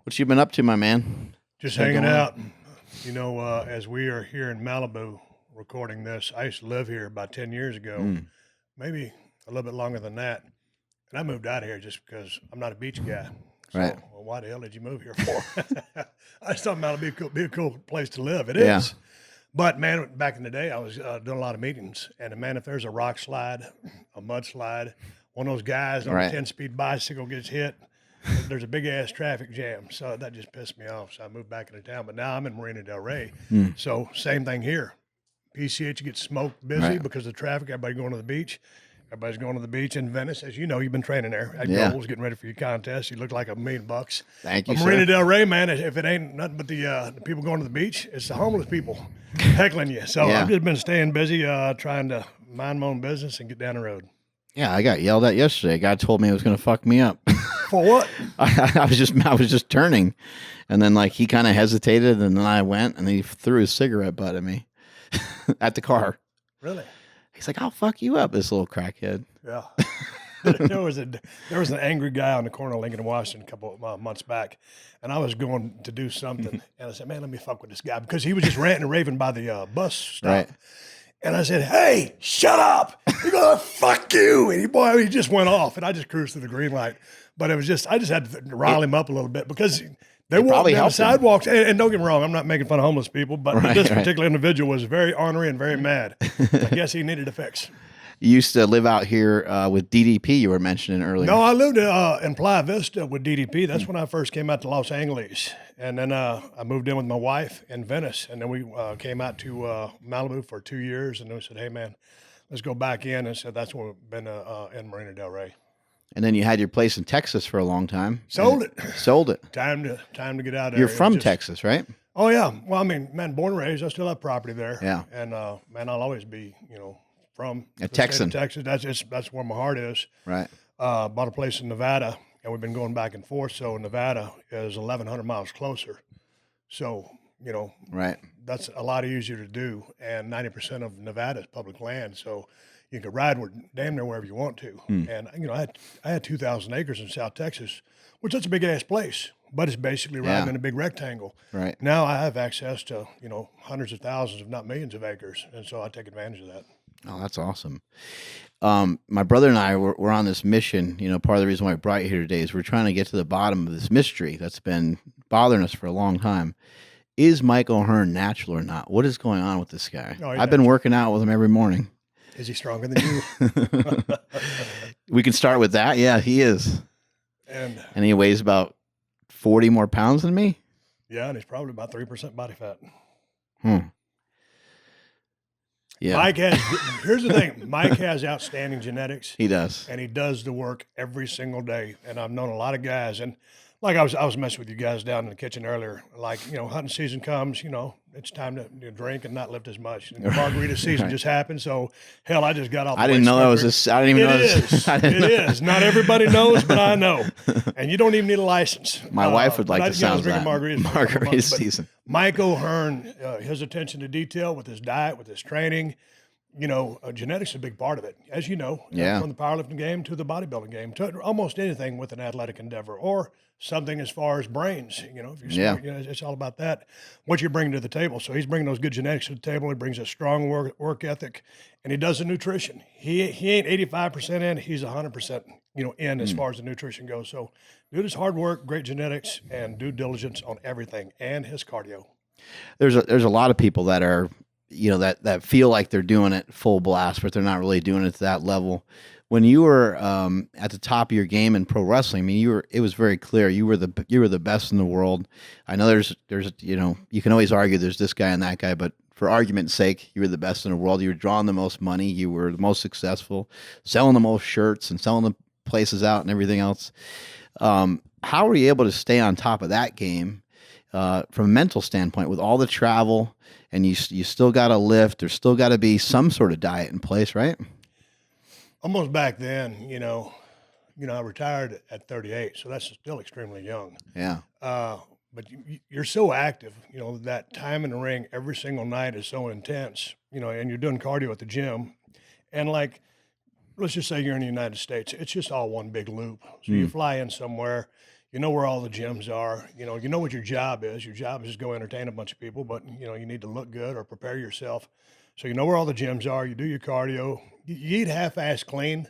What you been up to, my man? Just What's been hanging going on? out. As we are here in Malibu recording this, I used to live here about 10 years ago, Mm, maybe a little bit longer than that. And I moved out of here just because I'm not a beach guy. right. So, well, why the hell did you move here for? I just thought Malibu could be a cool place to live. It Yeah. is. But man, back in the day, I was doing a lot of meetings. And man, if there's a rock slide, a mudslide, one of those guys on a Right. 10-speed bicycle gets hit, there's a big ass traffic jam. So that just pissed me off. So I moved back into town. But now I'm in Marina Del Rey. Mm, So same thing here. PCH gets smoked busy right. because of the traffic. Everybody going to the beach. Everybody's going to the beach in Venice. As you know, you've been training there at Yeah. Goals, getting ready for your contest. You look like $1,000,000. Thank you, But Marina sir. Del Rey, man, if it ain't nothing but the people going to the beach, it's the homeless people heckling you. So Yeah. I've just been staying busy, trying to mind my own business and get down the road. Yeah, I got yelled at yesterday. A guy told me it was going to fuck me up. For what? I was just turning, and then like he kind of hesitated, and then I went, and he threw his cigarette butt at me at the car. Really? He's like, "I'll fuck you up, this little crackhead." Yeah. there was an angry guy on the corner of Lincoln and Washington a couple of months back, and I was going to do something, and I said, "Man, let me fuck with this guy," because he was just ranting and raving by the bus stop. Right. And I said, "Hey, shut up!" He goes, "Fuck you!" And he just went off, and I just cruised through the green light. But I just had to rile him up a little bit because they walked probably down the helped him. sidewalks. And don't get me wrong, I'm not making fun of homeless people, but Right, this right. particular individual was very ornery and very mad. I guess he needed a fix. You used to live out here with DDP. You were mentioning earlier. No, I lived in Playa Vista with DDP. That's when I first came out to Los Angeles. And then I moved in with my wife in Venice. And then we came out to Malibu for 2 years. And then we said, "Hey, man, let's go back in." And so that's when we've been in Marina Del Rey. And then you had your place in Texas for a long time. Sold it. Sold it. Time to get out of there. You're It was from just- Texas, right? Oh, yeah. Well, I mean, man, born and raised, I still have property there. Yeah. And, man, I'll always be, from A the state of Texan. Texas. That's where my heart is. Right. Bought a place in Nevada, and we've been going back and forth. So Nevada is 1,100 miles closer. So, Right. that's a lot easier to do. And 90% of Nevada is public land. So you can ride damn near wherever you want to. And, I had 2,000 acres in South Texas, which is a big ass place, but it's basically riding Yeah. in a big rectangle. Right. Now I have access to, hundreds of thousands, if not millions of acres. And so I take advantage of that. Oh, that's awesome. My brother and I were on this mission. Part of the reason why I brought you here today is we're trying to get to the bottom of this mystery that's been bothering us for a long time. Is Mike O'Hearn natural or not? What is going on with this guy? Oh, he's I've been working out with him every morning. Is he stronger than you? We can start with that. Yeah, he is. And And he weighs about 40 more pounds than me. yeah, and he's probably about 3% body fat. Hmm. Yeah, Mike has, here's the thing, Mike has outstanding genetics. he does. And he does the work every single day. And I've known a lot of guys, and like I was messing with you guys down in the kitchen earlier. Like hunting season comes, it's time to drink and not lift as much. And margarita season Right. just happened, so hell, I just got off. I didn't know that was this. I didn't even know It this. is. I didn't It know. is. Not everybody knows, but I know. And you don't even need a license. My wife would but like I, to sound drinking that. margaritas for a couple Margarita months, but season. Mike O'Hearn, his attention to detail with his diet, with his training. Genetics is a big part of it, as you know, Yeah. from the powerlifting game to the bodybuilding game, to almost anything with an athletic endeavor or something as far as brains. If you're Yeah. smart, it's all about that, what you're bringing to the table. So he's bringing those good genetics to the table. He brings a strong work ethic, and he does the nutrition. He ain't 85% in, he's 100%, in as far as the nutrition goes. So dude is hard work, great genetics, and due diligence on everything, and his cardio. There's a lot of people that are, that feel like they're doing it full blast, but they're not really doing it to that level. When you were at the top of your game in pro wrestling, I mean, it was very clear you were the best in the world. I know there's you can always argue there's this guy and that guy, but for argument's sake, you were the best in the world. You were drawing the most money. You were the most successful, selling the most shirts and selling the places out and everything else. How were you able to stay on top of that game from a mental standpoint with all the travel? And you still got to lift. There's still got to be some sort of diet in place, right? Almost back then, I retired at 38, so that's still extremely young. Yeah. But you're so active, that time in the ring every single night is so intense, and you're doing cardio at the gym. And like, let's just say you're in the United States, it's just all one big loop. So you fly in somewhere, You know where all the gyms are. You know what your job is. Your job is to go entertain a bunch of people, but you need to look good or prepare yourself. So you know where all the gyms are. You do your cardio. You eat half-ass clean.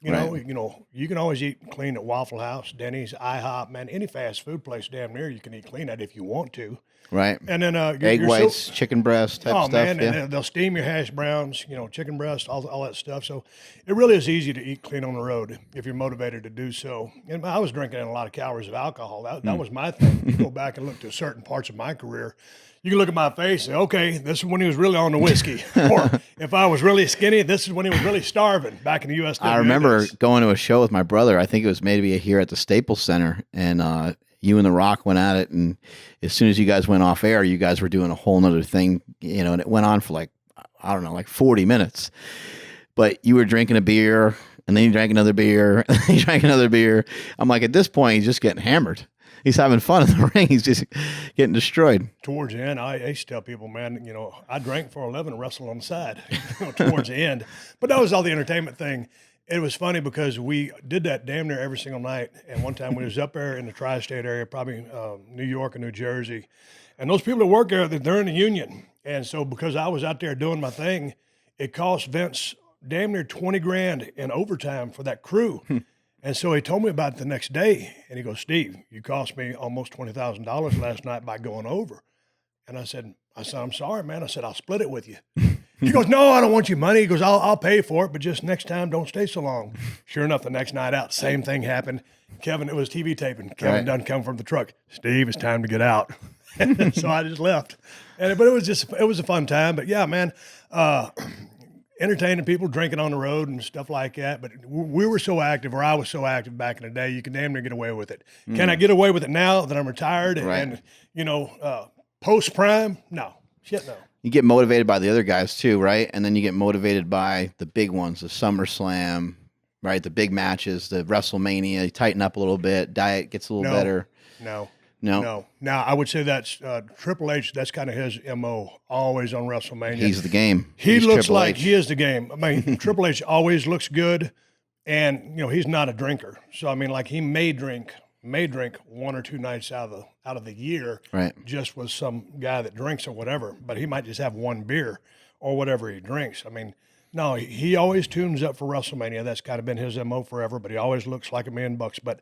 Right. You can always eat clean at Waffle House, Denny's, IHOP, man. Any fast food place damn near you can eat clean at if you want to. Right. And then Egg whites, chicken breast type oh stuff. man, Yeah. and they'll steam your hash browns, chicken breast, all that stuff. So it really is easy to eat clean on the road if you're motivated to do so. And I was drinking a lot of calories of alcohol. That was my thing. You go back and look to certain parts of my career. You can look at my face and say, okay, this is when he was really on the whiskey. Or if I was really skinny, this is when he was really starving back in the USWA. I remember going to a show with my brother. I think it was maybe here at the Staples Center, and you and The Rock went at it. And as soon as you guys went off air, you guys were doing a whole nother thing, and it went on for like 40 minutes. But you were drinking a beer, and then you drank another beer, and then you drank another beer. I'm like, at this point, he's just getting hammered. He's having fun in the ring. He's just getting destroyed. Towards the end, I used to tell people, man, I drank for a living and wrestled on the side towards the end. But that was all the entertainment thing. It was funny because we did that damn near every single night. And one time we was up there in the tri-state area, probably New York and New Jersey. And those people that work there, they're in the union. And so because I was out there doing my thing, it cost Vince damn near 20 grand in overtime for that crew. And so he told me about it the next day, and he goes, Steve, you cost me almost $20,000 last night by going over. And I said, I'm sorry, man. I said, I'll split it with you. He goes, no, I don't want your money. He goes, I'll pay for it, but just next time, don't stay so long. Sure enough, the next night out, same thing happened. Kevin, it was TV taping. Kevin done come from the truck. Steve, it's time to get out. So I just left. But it was a fun time. But yeah, man, entertaining people, drinking on the road and stuff like that. But we were so active, or I was so active back in the day, you could damn near get away with it. Can I get away with it now that I'm retired and post-prime? No. Shit, no. You get motivated by the other guys too, right? And then you get motivated by the big ones, the SummerSlam, right? The big matches, the WrestleMania. You tighten up a little bit. Diet gets a little better. No. No. Now, I would say that's Triple H. That's kind of his MO, always on WrestleMania. He's the game. He looks like he is the game. I mean, Triple H always looks good, and he's not a drinker. So I mean, like he may drink one or two nights out of the year, right? Just with some guy that drinks or whatever. But he might just have one beer or whatever he drinks. I mean, no, he always tunes up for WrestleMania. That's kind of been his MO forever. But he always looks like $1,000,000. But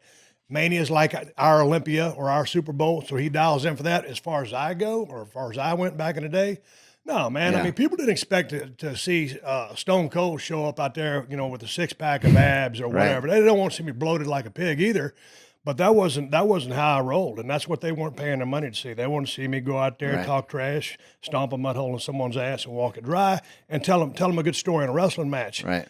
Mania is like our Olympia or our Super Bowl, so he dials in for that. As far as I go, or as far as I went back in the day, no, man. Yeah. I mean, people didn't expect to see Stone Cold show up out there, with a 6-pack of abs or whatever. Right. They don't want to see me bloated like a pig either. But that wasn't how I rolled, and that's what they weren't paying their money to see. They wanted to see me go out there, talk trash, stomp a mud hole in someone's ass, and walk it dry, and tell them a good story in a wrestling match. Right.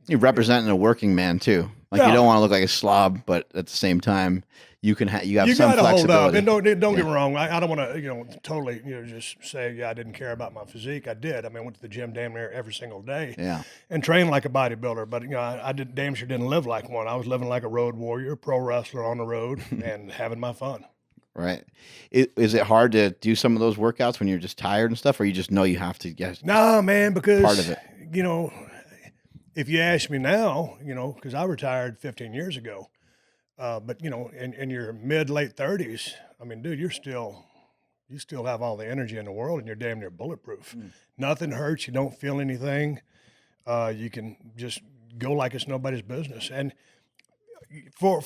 You're representing a working man too. Like you don't want to look like a slob, but at the same time, you have some flexibility. Hold up. And don't get me wrong. I don't want to totally just say I didn't care about my physique. I did. I mean, I went to the gym damn near every single day. Yeah. And trained like a bodybuilder, but I damn sure didn't live like one. I was living like a road warrior, pro wrestler on the road, and having my fun. Right. Is it hard to do some of those workouts when you're just tired and stuff, or you just know you have to get? No, man, because part of it. If you ask me now, because I retired 15 years ago, but in your late 30s, I mean, dude, you still have all the energy in the world, and you're damn near bulletproof. Nothing hurts. You don't feel anything. You can just go like it's nobody's business. And for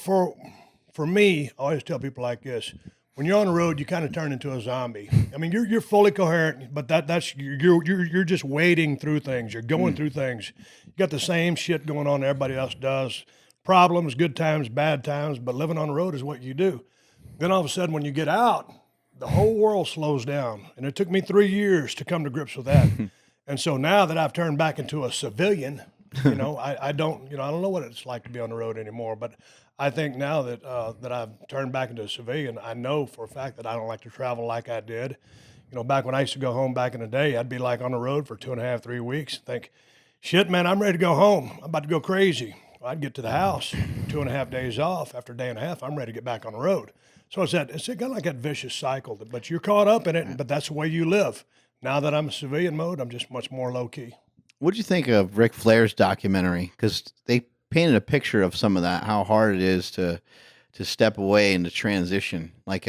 me, I always tell people like this: when you're on the road, you kind of turn into a zombie. I mean, you're fully coherent, but that's you're just wading through things. You're going through things. You got the same shit going on that everybody else does. Problems, good times, bad times, but living on the road is what you do. Then all of a sudden, when you get out, the whole world slows down. And it took me 3 years to come to grips with that. And so now that I've turned back into a civilian, I don't know what it's like to be on the road anymore. But I think now that I've turned back into a civilian, I know for a fact that I don't like to travel like I did. Back when I used to go home back in the day, I'd be like on the road for 2.5, 3 weeks. Think, shit, man, I'm ready to go home. I'm about to go crazy. I'd get to the house, 2.5 days off. After a day and a half, I'm ready to get back on the road. So it's kind of like that vicious cycle. But you're caught up in it, but that's the way you live. Now that I'm in civilian mode, I'm just much more low-key. What did you think of Ric Flair's documentary? Because they painted a picture of some of that, how hard it is to step away and to transition. Like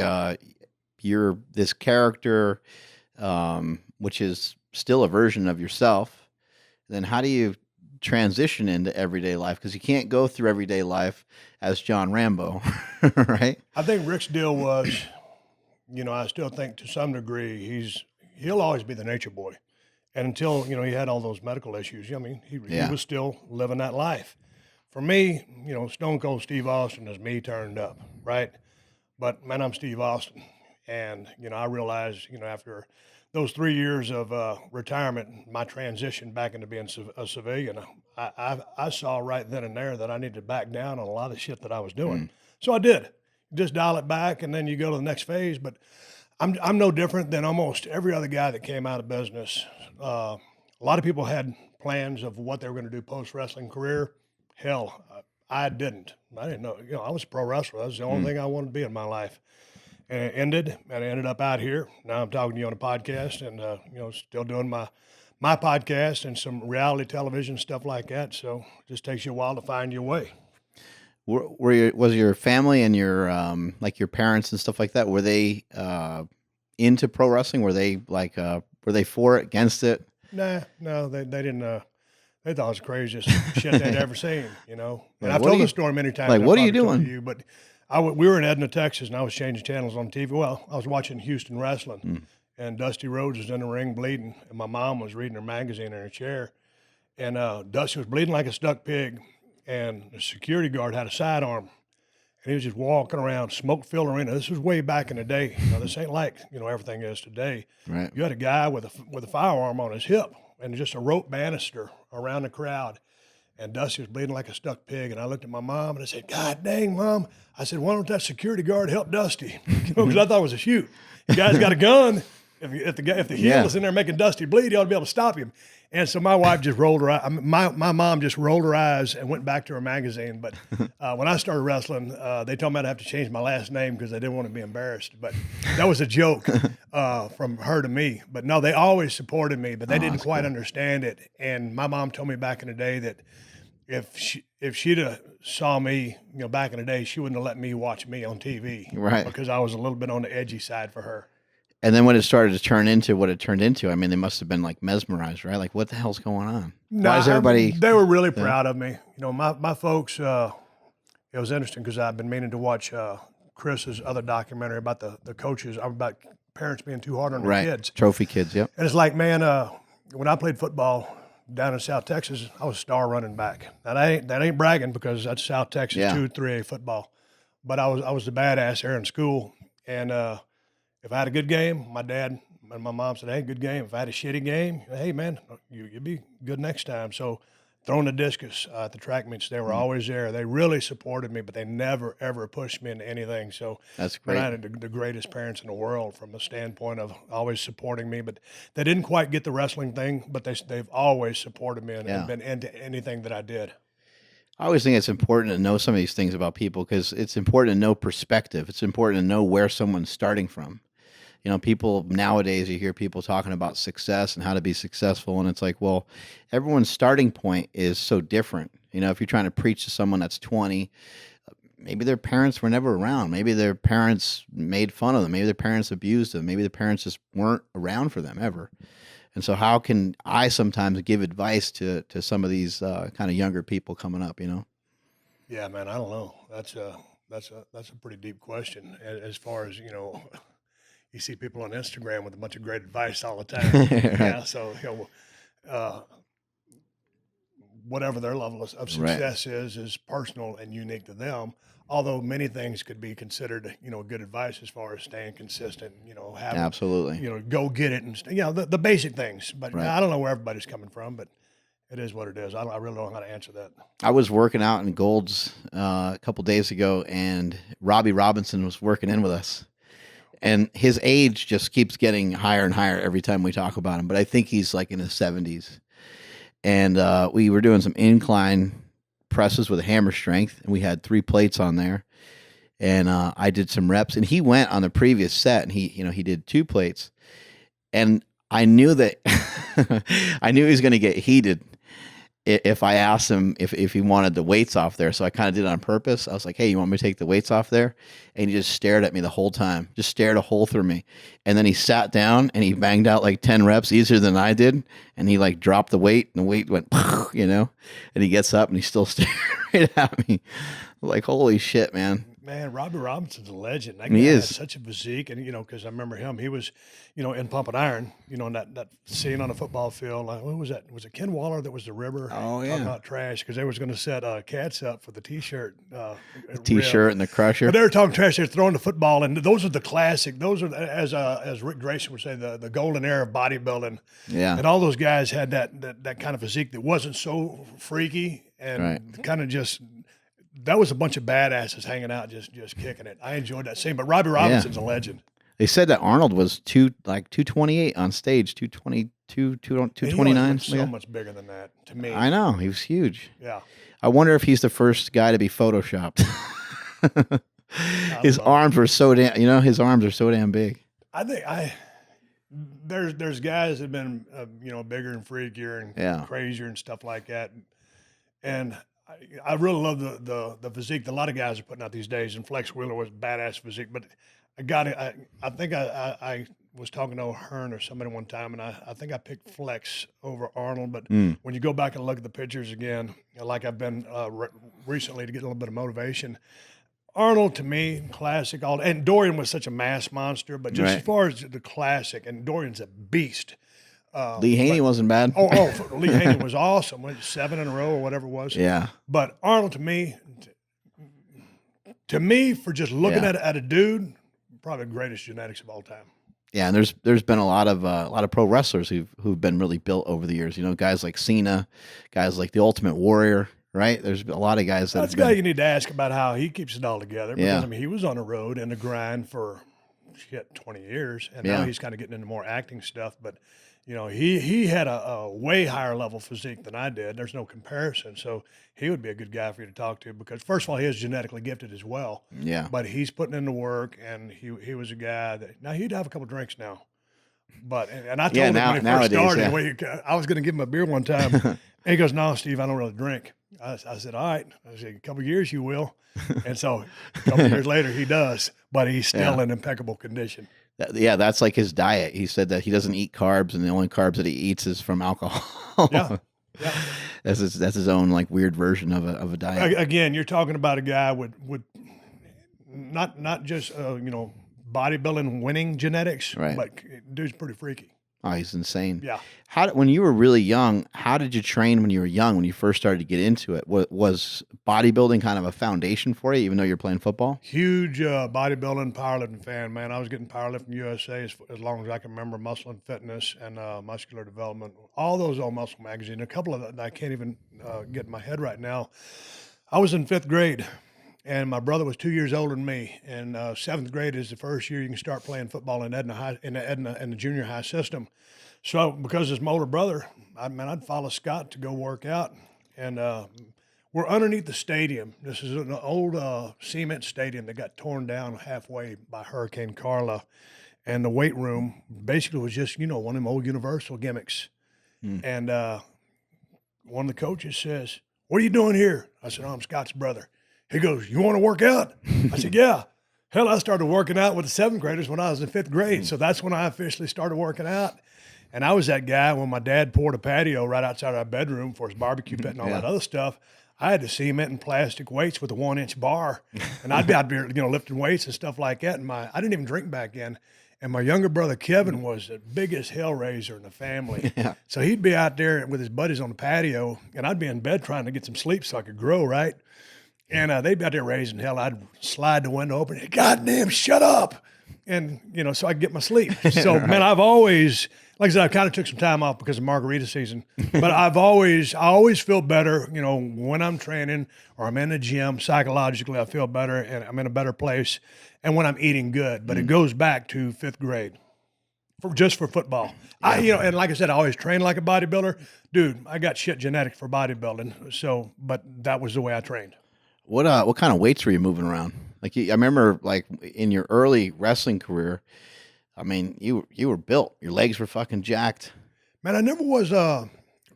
you're this character, which is still a version of yourself. Then how do you transition into everyday life? Because you can't go through everyday life as John Rambo, right? I think Rick's deal was, I still think to some degree he'll always be the nature boy. And until, he had all those medical issues, he was still living that life. For me, Stone Cold Steve Austin is me turned up, right? But man, I'm Steve Austin. And, I realized, after those 3 years of retirement, my transition back into being a civilian, I saw right then and there that I needed to back down on a lot of shit that I was doing. So I did. Just dial it back, and then you go to the next phase. But I'm no different than almost every other guy that came out of business. A lot of people had plans of what they were going to do post-wrestling career. Hell, I didn't. I didn't know. I was a pro wrestler. That was the only thing I wanted to be in my life. And it ended, and I ended up out here. Now I'm talking to you on a podcast, and still doing my podcast and some reality television stuff like that. So it just takes you a while to find your way. Was your family and your like your parents and stuff like that? Were they into pro wrestling? Were they were they for it, against it? Nah, no, they didn't. They thought it was the craziest shit they'd ever seen. And I've what told are you- the story many times. like, I've what are you probably told doing? You, but we were in Edna, Texas, and I was changing channels on TV. Well, I was watching Houston wrestling, and Dusty Rhodes was in the ring bleeding, and my mom was reading her magazine in her chair, and Dusty was bleeding like a stuck pig, and the security guard had a sidearm, and he was just walking around, smoke-filled arena. This was way back in the day. This ain't like everything is today. Right. You had a guy with a firearm on his hip and just a rope banister around the crowd. And Dusty was bleeding like a stuck pig. And I looked at my mom and I said, God dang, Mom. I said, why don't that security guard help Dusty? Because I thought it was a shoot. The guy's got a gun. If the heel is in there making Dusty bleed, he ought to be able to stop him. And so my wife just rolled her eyes. My mom just rolled her eyes and went back to her magazine. But when I started wrestling, they told me I'd have to change my last name because they didn't want to be embarrassed. But that was a joke from her to me. But no, they always supported me, but they didn't quite understand it. And my mom told me back in the day that if she'd have saw me, back in the day, she wouldn't have let me watch me on TV. Right. Because I was a little bit on the edgy side for her. And then when it started to turn into what it turned into, I mean, they must have been like mesmerized, right? Like, what the hell's going on? No, Why is everybody? They were really proud of me. My folks. It was interesting because I've been meaning to watch Chris's other documentary about the coaches, about parents being too hard on their kids. Trophy kids, yep. And it's like, man, when I played football down in South Texas, I was a star running back. Now that ain't bragging because that's South Texas 2-3A football. But I was the badass there in school, and if I had a good game, my dad and my mom said, hey, good game. If I had a shitty game, hey, man, you'll be good next time. So throwing the discus at the track meets, they were always there. They really supported me, but they never, ever pushed me into anything. So that's great. I had the greatest parents in the world from the standpoint of always supporting me. But they didn't quite get the wrestling thing, but they've always supported me and been into anything that I did. I always think it's important to know some of these things about people because it's important to know perspective. It's important to know where someone's starting from. People nowadays, you hear people talking about success and how to be successful. And it's like, well, everyone's starting point is so different. If you're trying to preach to someone that's 20, maybe their parents were never around. Maybe their parents made fun of them. Maybe their parents abused them. Maybe their parents just weren't around for them ever. And so how can I sometimes give advice to some of these kind of younger people coming up, Yeah, man, I don't know. That's a pretty deep question as far as, you see people on Instagram with a bunch of great advice all the time. Right. Yeah, so whatever their level of success is personal and unique to them. Although many things could be considered, good advice as far as staying consistent, having, Absolutely. Go get it and the basic things. But Right. I don't know where everybody's coming from, but it is what it is. I really don't know how to answer that. I was working out in Gold's a couple days ago, and Robbie Robinson was working in with us. And his age just keeps getting higher and higher every time we talk about him. But I think he's like in his 70s. And we were doing some incline presses with a hammer strength, and we had 3 plates on there. And I did some reps, and he went on the previous set, and he did 2 plates. And I knew that I knew he was going to get heated. if I asked him if he wanted the weights off there. So I kind of did it on purpose. I was like, hey, you want me to take the weights off there? And he just stared at me the whole time, just stared a hole through me. And then he sat down and he banged out like 10 reps easier than I did. And he like dropped the weight and the weight went, you know, and he gets up and he's still staring right at me. Like, holy shit, man. Man, Robbie Robinson's a legend. That He guy had is. such a physique, and because I remember him, he was, in Pump and Iron, in that scene on the football field. Like, what was that? Was it Ken Waller that was the River? Oh, Talking yeah. about trash because they was going to set Cats up for the T-shirt. T-shirt and the crusher. But they were talking trash. They're throwing the football, and those are the classic. Those are, as Rick Grayson would say, the golden era of bodybuilding. Yeah. And all those guys had that kind of physique that wasn't so freaky and kind of just. That was a bunch of badasses hanging out, just kicking it. I enjoyed that scene. But Robbie Robinson's a legend. They said that Arnold was 228 on stage, 222, 229. So much bigger than that to me. I know, he was huge. Yeah. I wonder if he's the first guy to be photoshopped. His arms were so damn, his arms are so damn big. I think there's guys that have been bigger and freakier and crazier and stuff like that, and I really love the physique that a lot of guys are putting out these days. And Flex Wheeler was badass physique, but I think I was talking to Hearn or somebody one time, and I think I picked Flex over Arnold. But when you go back and look at the pictures again, like I've been recently to get a little bit of motivation, Arnold to me, classic. And Dorian was such a mass monster, but just as far as the classic, and Dorian's a beast. Lee Haney wasn't bad. Lee Haney was awesome. 7 in a row or whatever it was. Yeah. But Arnold to me, for just looking at a dude, probably the greatest genetics of all time. Yeah, and there's been a lot of pro wrestlers who've been really built over the years. Guys like Cena, guys like the Ultimate Warrior, right? There's a lot of guys that's a guy you need to ask about how he keeps it all together. Because he was on the road and the grind for 20 years, and now he's kind of getting into more acting stuff. But he had a way higher level physique than I did. There's no comparison. So he would be a good guy for you to talk to because, first of all, he is genetically gifted as well. Yeah. But he's putting in the work, and he was a guy that – now, he'd have a couple drinks now. But and I told him when he first started, I was going to give him a beer one time. And he goes, "No, Steve, I don't really drink." I said, "All right." I said, "A couple of years you will." And so a couple of years later he does, but he's still in impeccable condition. That's like his diet. He said that he doesn't eat carbs, and the only carbs that he eats is from alcohol. Yeah. That's his own like weird version of a diet. Again, you're talking about a guy with not just bodybuilding winning genetics, but dude's pretty freaky. Oh, he's insane. Yeah. When you were really young, how did you train when you were young, when you first started to get into it? Was bodybuilding kind of a foundation for you, even though you're playing football? Huge bodybuilding, powerlifting fan, man. I was getting Powerlifting USA as long as I can remember, Muscle and Fitness and Muscular Development, all those old Muscle magazine. A couple of that I can't even get in my head right now. I was in 5th grade, and my brother was 2 years older than me. And 7th grade is the first year you can start playing football in Edna High, in the junior high system. So because it's my older brother, I'd follow Scott to go work out. And we're underneath the stadium. This is an old cement stadium that got torn down halfway by Hurricane Carla. And the weight room basically was just, one of them old Universal gimmicks. And one of the coaches says, "What are you doing here?" I said, "Oh, I'm Scott's brother." He goes, "You want to work out?" I said, "Yeah." Hell, I started working out with the 7th graders when I was in 5th grade. So that's when I officially started working out. And I was that guy when my dad poured a patio right outside our bedroom for his barbecue pit and all that other stuff. I had to cement and plastic weights with a 1-inch bar. And I'd be lifting weights and stuff like that. And I didn't even drink back then. And my younger brother, Kevin, was the biggest hell raiser in the family. Yeah. So he'd be out there with his buddies on the patio, and I'd be in bed trying to get some sleep so I could grow, right? And they'd be out there raising hell. I'd slide the window open. "Goddamn, shut up!" And so I could get my sleep. So man, I've always, like I said, I kind of took some time off because of margarita season. But I always feel better, when I'm training or I'm in the gym. Psychologically, I feel better and I'm in a better place. And when I'm eating good, but it goes back to 5th grade, just for football. Yeah. And like I said, I always trained like a bodybuilder, dude. I got shit genetic for bodybuilding. So, but that was the way I trained. What kind of weights were you moving around? Like I remember, like in your early wrestling career, I mean, you were built. Your legs were fucking jacked. Man, I never was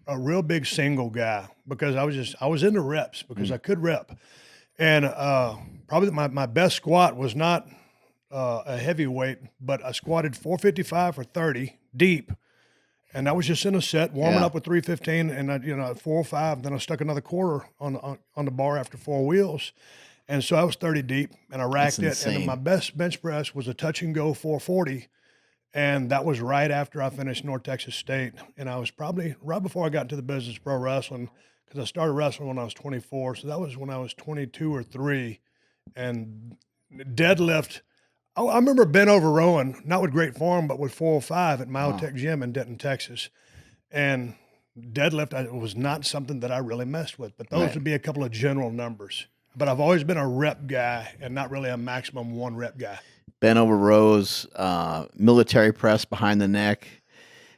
a real big single guy because I was into reps because I could rep. And probably my best squat was not a heavyweight, but I squatted 455 for 30 deep. And that was just in a set, warming up with 315 and at 405. Then I stuck another quarter on the bar after 4 wheels. And so I was 30 deep and I racked it. And then my best bench press was a touch and go 440. And that was right after I finished North Texas State. And I was probably right before I got into the business of pro wrestling because I started wrestling when I was 24. So that was when I was 22 or 3. And deadlift, I remember bent over rowing, not with great form, but with 405 at Myotech Gym in Denton, Texas. And deadlift was not something that I really messed with, but those would be a couple of general numbers. But I've always been a rep guy and not really a maximum 1 rep guy. Bent over rows, military press behind the neck.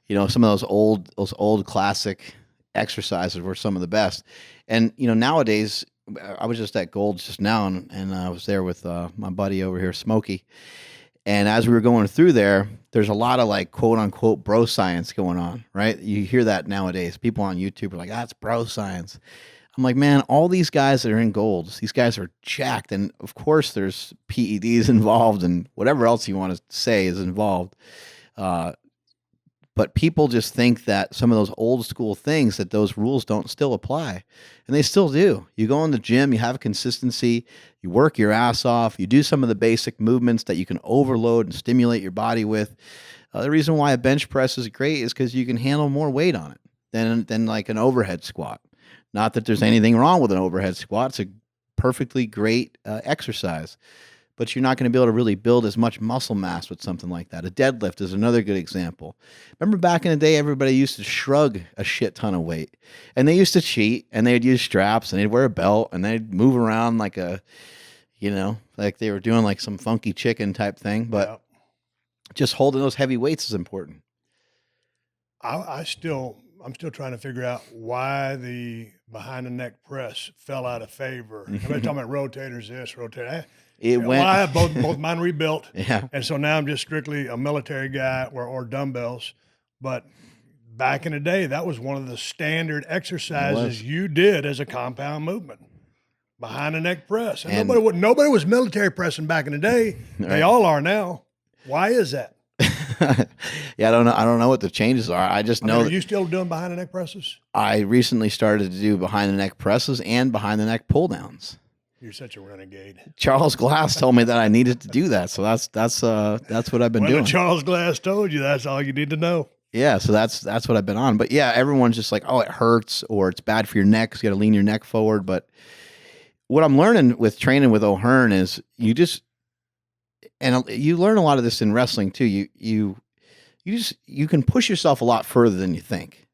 Some of those old classic exercises were some of the best. And, nowadays, I was just at Gold's just now, and I was there with my buddy over here, Smokey. And as we were going through there's a lot of like quote unquote bro science going on, right? You hear that nowadays. People on YouTube are like, that's bro science. I'm like, man, all these guys that are in Gold's, these guys are jacked. And of course there's PEDs involved and whatever else you want to say is involved. But people just think that some of those old school things, that those rules don't still apply. And they still do. You go in the gym, you have consistency, you work your ass off, you do some of the basic movements that you can overload and stimulate your body with. The reason why a bench press is great is because you can handle more weight on it than like an overhead squat. Not that there's anything wrong with an overhead squat. It's a perfectly great exercise. But you're not going to be able to really build as much muscle mass with something like that. A deadlift is another good example. Remember back in the day, everybody used to shrug a shit ton of weight. And they used to cheat, and they'd use straps, and they'd wear a belt, and they'd move around like like they were doing like some funky chicken type thing. But just holding those heavy weights is important. I'm still trying to figure out why the behind the neck press fell out of favor. Everybody talking about rotators, rotator that. I have both mine rebuilt. Yeah. And so now I'm just strictly a military guy or dumbbells. But back in the day, that was one of the standard exercises you did as a compound movement. Behind the neck press. And nobody was military pressing back in the day. Right. They all are now. Why is that? Yeah, I don't know what the changes are. I just know. Are you still doing behind the neck presses? I recently started to do behind the neck presses and behind the neck pull downs. You're such a renegade. Charles Glass told me that I needed to do that, so that's what I've been doing. Charles Glass told you, that's all you need to know. Yeah, so that's what I've been on. But yeah, everyone's just like, oh, it hurts or it's bad for your neck, so you got to lean your neck forward. But what I'm learning with training with O'Hearn is and you learn a lot of this in wrestling too. You can push yourself a lot further than you think.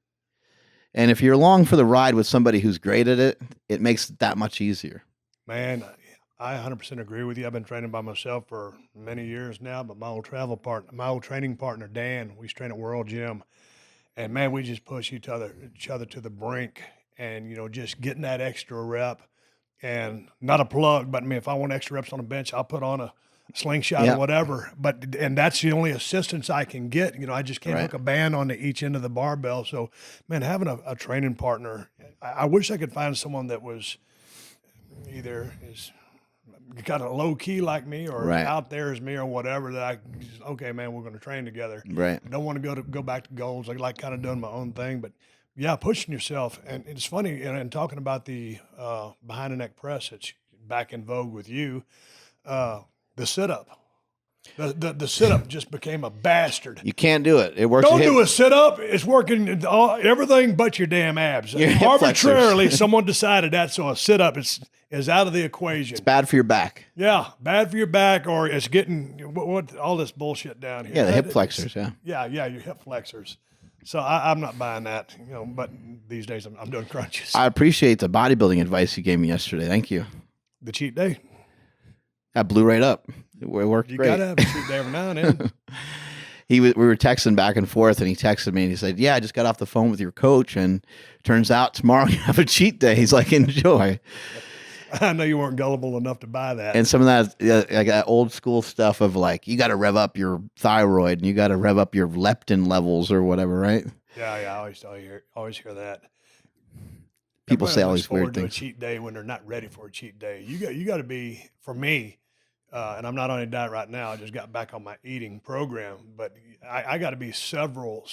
And if you're along for the ride with somebody who's great at it, it makes it that much easier. Man, I 100% agree with you. I've been training by myself for many years now, but my old training partner, Dan, we used to train at World Gym. And man, we just push each other to the brink and, just getting that extra rep and not a plug, but I mean, if I want extra reps on a bench, I'll put on a slingshot or whatever, and that's the only assistance I can get. I just can't hook a band onto each end of the barbell. So, man, having a training partner, I wish I could find someone that was either is kind of low key like me or out there as me or whatever. That okay, man, we're going to train together. Right. I don't want to go back to goals. I like kind of doing my own thing, but yeah, pushing yourself. And it's funny, and talking about the behind the neck press, it's back in vogue with you. The sit-up. The sit-up just became a bastard. You can't do it. It works. Don't do a sit-up. It's working everything but your damn abs. Arbitrarily, someone decided that, so a sit-up is out of the equation. It's bad for your back. Yeah, bad for your back, or it's getting what all this bullshit down here. Yeah, the hip flexors, Yeah, your hip flexors. So I'm not buying that, but these days I'm doing crunches. I appreciate the bodybuilding advice you gave me yesterday. Thank you. The cheat day. That blew right up. It worked great. You got to have a cheat day every now and then. We were texting back and forth, and he texted me, and he said, yeah, I just got off the phone with your coach, and turns out tomorrow you have a cheat day. He's like, enjoy. I know you weren't gullible enough to buy that. And some of that, like that old school stuff of like, you got to rev up your thyroid, and you got to rev up your leptin levels or whatever, right? Yeah, always hear that. People Everybody say all looks these weird forward to a things. cheat day when they're not ready for a cheat day. You got to be, for me, and I'm not on a diet right now. I just got back on my eating program, but I got to be several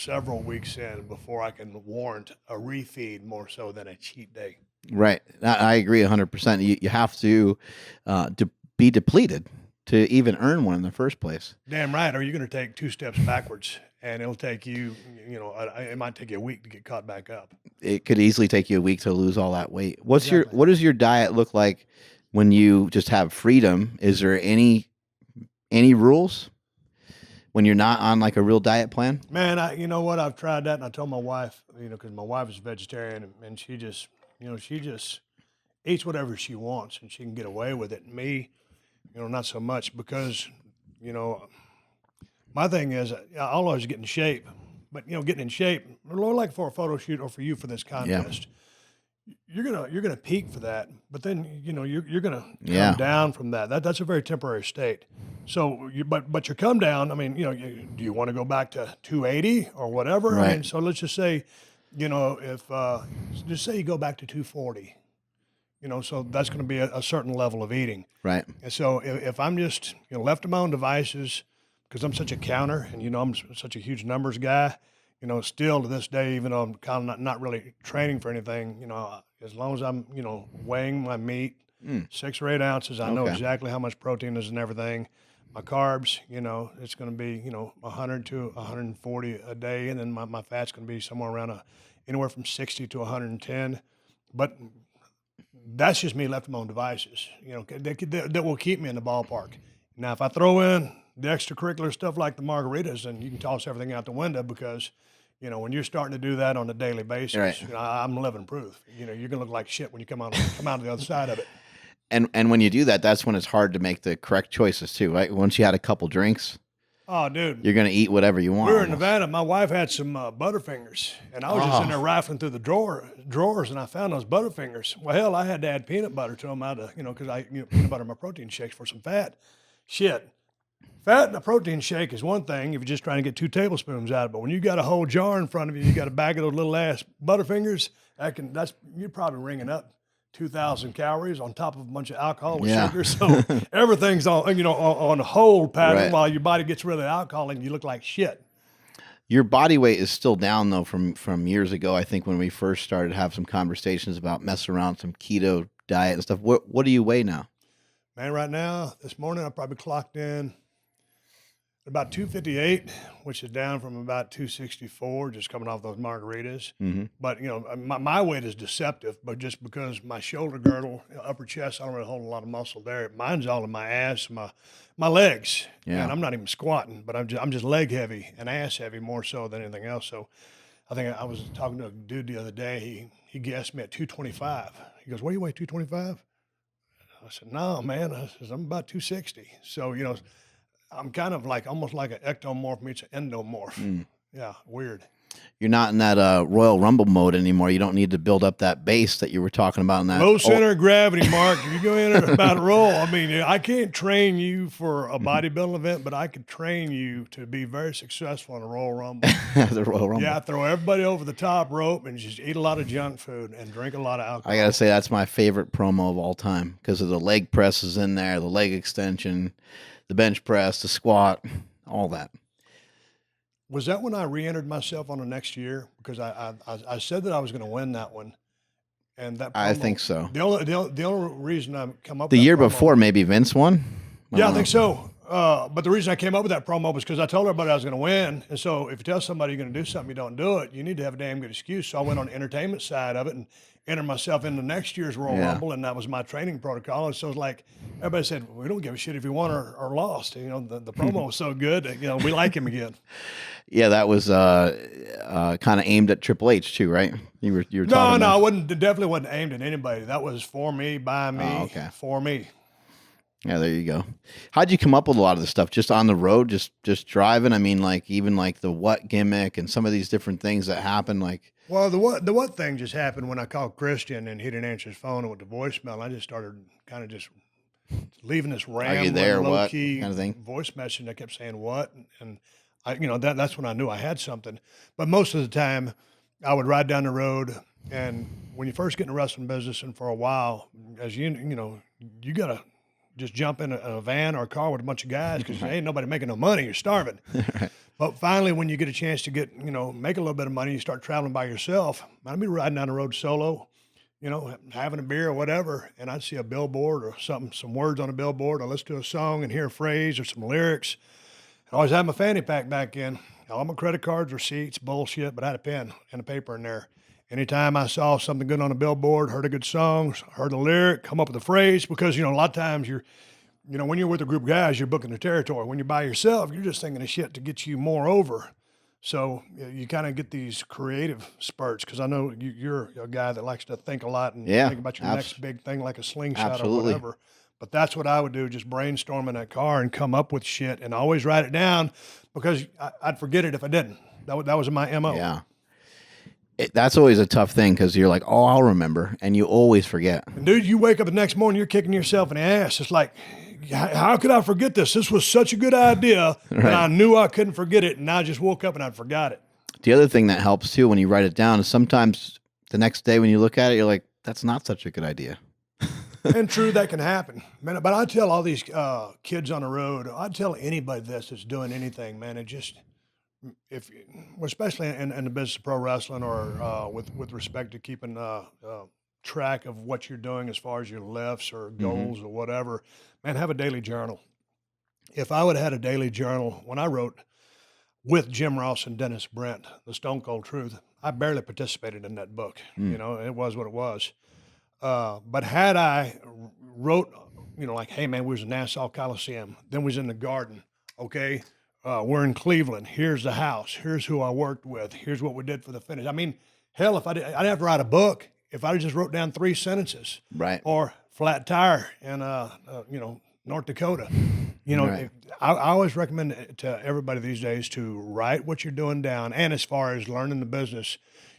weeks in before I can warrant a refeed more so than a cheat day. Right. I agree 100%. You have to be depleted to even earn one in the first place. Damn right. Or you're going to take 2 steps backwards, and it'll take you, it might take you a week to get caught back up. It could easily take you a week to lose all that weight. Exactly. What does your diet look like when you just have freedom? Is there any rules when you're not on like a real diet plan? Man, you know what? I've tried that, and I told my wife, because my wife is vegetarian, and she just eats whatever she wants, and she can get away with it. Me, not so much because, you know, my thing is I'll always get in shape, but getting in shape, like for a photo shoot or for you for this Yeah. contest, you're gonna peak for that, but then you're gonna Yeah. come down from that. That's a very temporary state. So but your come down. I mean, do you want to go back to 280 or whatever? I mean, Right. so let's just say, if just say you go back to 240, so that's going to be a certain level of eating. Right. And so if I'm just left to my own devices, because I'm such a counter and I'm such a huge numbers guy, still to this day, even though I'm kind of not really training for anything, as long as I'm weighing my meat, 6 or 8 ounces, I know Okay. exactly how much protein is in everything. My carbs, it's going to be 100 to 140 a day, and then my fat's going to be somewhere around anywhere from 60 to 110. But that's just me left to my own devices, that will keep me in the ballpark. Now, if I throw in the extracurricular stuff like the margaritas, then you can toss everything out the window because, when you're starting to do that on a daily basis, Right. I'm living proof. You're gonna look like shit when you come out of the other side of it. And when you do that, that's when it's hard to make the correct choices too, right? Once you had a couple drinks, Oh, dude. you're gonna eat whatever you want. We were in almost. Nevada. My wife had some Butterfingers, and I was just in there rifling through the drawers, and I found those Butterfingers. Well, hell, I had to add peanut butter to them out of, because I peanut butter in my protein shakes for some fat. Shit, fat in a protein shake is one thing if you're just trying to get 2 tablespoons out of it. But when you got a whole jar in front of you, you got a bag of those little ass Butterfingers. You're probably ringing up 2,000 calories on top of a bunch of alcohol with Yeah. sugar. So everything's on a hold pattern Right. while your body gets rid of the alcohol and you look like shit. Your body weight is still down though from years ago. I think when we first started to have some conversations about messing around some keto diet and stuff. What do you weigh now? Man, right now, this morning, I probably clocked in about 258, which is down from about 264, just coming off those margaritas. Mm-hmm. But, my weight is deceptive, but just because my shoulder girdle, upper chest, I don't really hold a lot of muscle there. Mine's all in my ass, my legs. Yeah. And I'm not even squatting, but I'm just leg heavy and ass heavy more so than anything else. So I think I was talking to a dude the other day. He guessed me at 225. He goes, "What do you weigh, 225?" I said, "No, man." I said, "I'm about 260. So, I'm kind of like almost like an ectomorph meets an endomorph. Yeah, weird. You're not in that Royal Rumble mode anymore. You don't need to build up that base that you were talking about in that. Low center of gravity, Mark. If you go in and about to roll, I mean, I can't train you for a bodybuilding event, but I could train you to be very successful in a Royal Rumble. The Royal Rumble. Yeah, throw everybody over the top rope and just eat a lot of junk food and drink a lot of alcohol. I gotta say that's my favorite promo of all time because of the leg presses in there, the leg extension, the bench press, the squat, all that. Was that when I re-entered myself on the next year? Because I said that I was going to win that one, and that I promo- think so. The only reason I come up The with that year promo- before, maybe Vince won. Yeah, I think so. But the reason I came up with that promo was because I told everybody I was going to win, and so if you tell somebody you're going to do something, you don't do it. You need to have a damn good excuse. So I went on the entertainment side of it and entered myself into next year's Royal Yeah. Rumble, and that was my training protocol. And so it's like everybody said, we don't give a shit if you won or lost. The promo was so good that, we like him again. Yeah, that was kind of aimed at Triple H too, right? You were No, talking I about- wouldn't. It definitely wasn't aimed at anybody. That was for me, by me, okay. for me. Yeah, there you go. How'd you come up with a lot of this stuff? Just on the road, just driving? I mean, like even like the what gimmick and some of these different things that happen. Like, Well, the what thing just happened when I called Christian and he didn't answer his phone with the voicemail. I just started kind of just leaving this rambling, there, what low key kind of thing? voice message. And I kept saying what, and that's when I knew I had something. But most of the time, I would ride down the road, and when you first get in the wrestling business, and for a while, as you gotta just jump in a van or a car with a bunch of guys because ain't nobody making no money. You're starving. Right. But finally, when you get a chance to make a little bit of money, you start traveling by yourself. I'd be riding down the road solo, having a beer or whatever, and I'd see a billboard or something, some words on a billboard. I'd listen to a song and hear a phrase or some lyrics. I always had my fanny pack back in, all my credit cards, receipts, bullshit, but I had a pen and a paper in there. Anytime I saw something good on a billboard, heard a good song, heard a lyric, come up with a phrase, because, a lot of times when you're with a group of guys, you're booking the territory. When you're by yourself, you're just thinking of shit to get you more over. So you kind of get these creative spurts, because I know you're a guy that likes to think a lot and think about your next big thing like a slingshot or whatever. But that's what I would do, just brainstorm in that car and come up with shit and always write it down, because I'd forget it if I didn't. That was my MO. Yeah. That's always a tough thing, because you're like, oh, I'll remember, and you always forget. And dude, you wake up the next morning, you're kicking yourself in the ass. It's like, how could I forget this? This was such a good idea, and I knew I couldn't forget it, and I just woke up and I forgot it. The other thing that helps too when you write it down is sometimes the next day when you look at it, you're like, that's not such a good idea. And true, that can happen, man. But I tell all these kids on the road, I tell anybody that's doing anything, man. It just, especially in the business of pro wrestling, or with respect to keeping track of what you're doing as far as your lifts or goals or whatever, man, have a daily journal. If I would have had a daily journal when I wrote with Jim Ross and Dennis Brent, The Stone Cold Truth, I barely participated in that book. It was what it was. But had I wrote, like, hey man, we was in Nassau Coliseum, then we was in the Garden, okay? We're in Cleveland. Here's the house. Here's who I worked with. Here's what we did for the finish. I mean, hell, if I'd have to write a book if I just wrote down 3 sentences. Right. Or flat tire in, North Dakota. I always recommend to everybody these days to write what you're doing down. And as far as learning the business,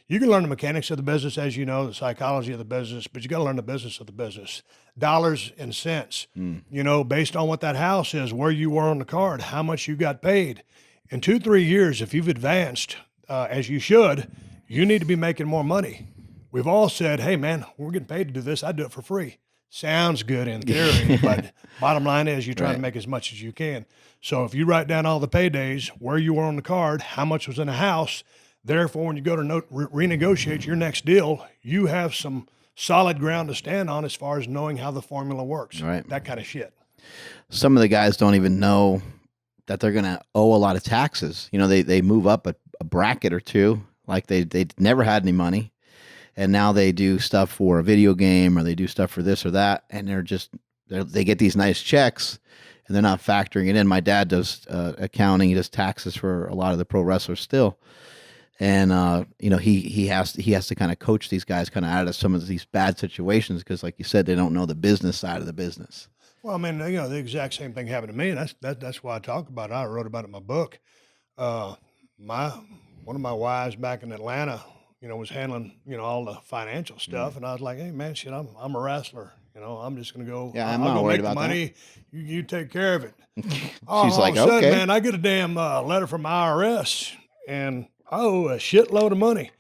you can learn the mechanics of the business, as you know, the psychology of the business, but you got to learn the business of the business. Dollars and cents, based on what that house is, where you were on the card, how much you got paid. In 2-3 years, if you've advanced, as you should, you need to be making more money. We've all said, hey man, we're getting paid to do this. I do it for free. Sounds good in theory, but bottom line is you're trying to make as much as you can. So if you write down all the paydays, where you were on the card, how much was in the house, therefore, when you go to renegotiate your next deal, you have some solid ground to stand on as far as knowing how the formula works. Right. That kind of shit. Some of the guys don't even know that they're going to owe a lot of taxes. They move up a bracket or two, like they never had any money, and now they do stuff for a video game, or they do stuff for this or that, and they get these nice checks, and they're not factoring it in. My dad does accounting. He does taxes for a lot of the pro wrestlers still. And, he has to kind of coach these guys kind of out of some of these bad situations, because like you said, they don't know the business side of the business. Well, I mean, the exact same thing happened to me, and that's why I talk about it. I wrote about it in my book. One of my wives back in Atlanta, was handling, all the financial stuff. And I was like, hey man, shit, I'm a wrestler. I'm just going to go, I'm I'll not go worried make the about money. You take care of it. She's like, all of a sudden, okay. man, I get a damn letter from IRS, and I owe a shitload of money.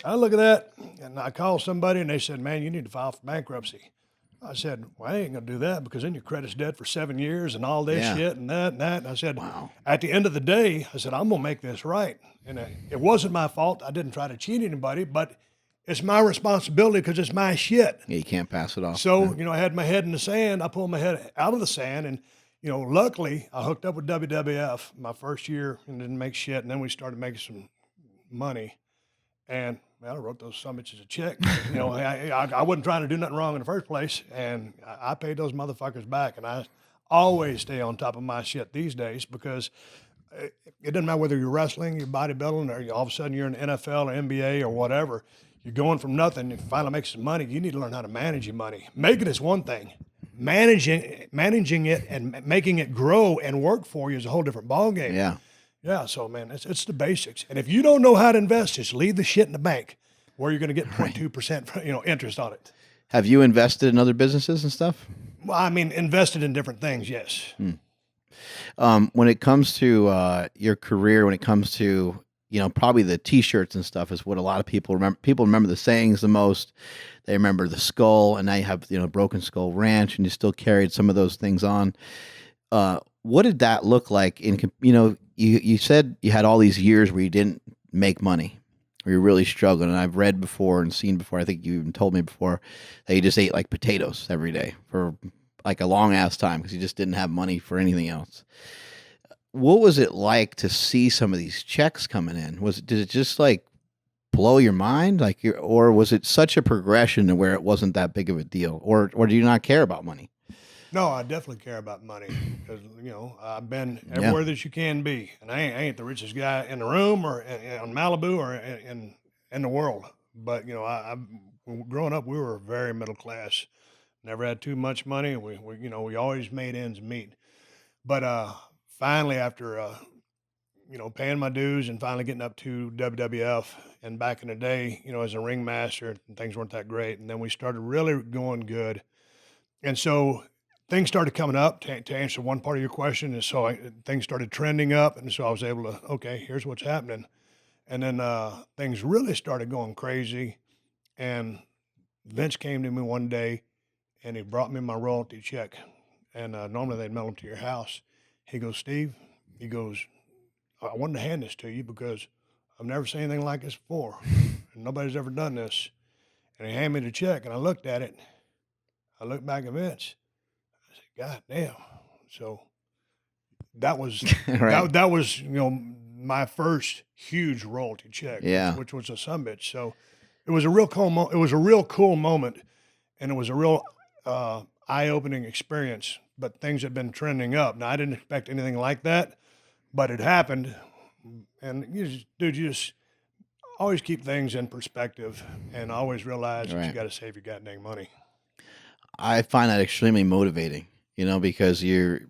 I look at that, and I call somebody, and they said, man, you need to file for bankruptcy. I said, well, I ain't going to do that, because then your credit's dead for 7 years and all this shit and that and that. And I said, wow. At the end of the day, I said, I'm going to make this right. And it wasn't my fault. I didn't try to cheat anybody, but it's my responsibility, because it's my shit. Yeah, you can't pass it off. So, I had my head in the sand. I pulled my head out of the sand, and, luckily I hooked up with WWF my first year and didn't make shit. And then we started making some money, and I wrote those summits as a check. I wasn't trying to do nothing wrong in the first place, and I paid those motherfuckers back. And I always stay on top of my shit these days, because it doesn't matter whether you're wrestling, you're bodybuilding, or all of a sudden you're in the NFL or NBA or whatever. You're going from nothing and finally make some money. You need to learn how to manage your money. Making is one thing. Managing it and making it grow and work for you is a whole different ballgame. Yeah. Yeah, so man, it's the basics. And if you don't know how to invest, just leave the shit in the bank, where you're going to get 0.2%, interest on it. Have you invested in other businesses and stuff? Well, I mean, invested in different things, yes. When it comes to your career, when it comes to probably the T-shirts and stuff is what a lot of people remember. People remember the sayings the most. They remember the skull, and now you have Broken Skull Ranch, and you still carried some of those things on. What did that look like? You said you had all these years where you didn't make money, where you're really struggling. And I've read before and seen before. I think you even told me before that you just ate like potatoes every day for like a long ass time because you just didn't have money for anything else. What was it like to see some of these checks coming in? Did it just like blow your mind, or was it such a progression to where it wasn't that big of a deal, or do you not care about money? No, I definitely care about money because I've been Yeah, everywhere that you can be, and I ain't the richest guy in the room or on Malibu or in the world. But growing up, we were very middle class. Never had too much money. We always made ends meet. But finally, after paying my dues and finally getting up to WWF, and back in the day, as a ringmaster, things weren't that great, and then we started really going good, and so things started coming up. To answer one part of your question, and so things started trending up, and so I was able to, okay, here's what's happening, and then things really started going crazy, and Vince came to me one day, and he brought me my royalty check, and normally they'd mail them to your house. He goes, Steve, he goes, I wanted to hand this to you because I've never seen anything like this before, and nobody's ever done this. And he handed me the check, and I looked at it. I looked back at Vince. I said, God damn. So that was right. that was my first huge royalty check, Yeah, which was a sumbitch. So it was a real cool it was a real cool moment, and it was a real eye-opening experience. But things had been trending up. Now I didn't expect anything like that, but it happened. And you just always keep things in perspective, and always realize that you right. got to save your goddamn money. I find that extremely motivating. Because you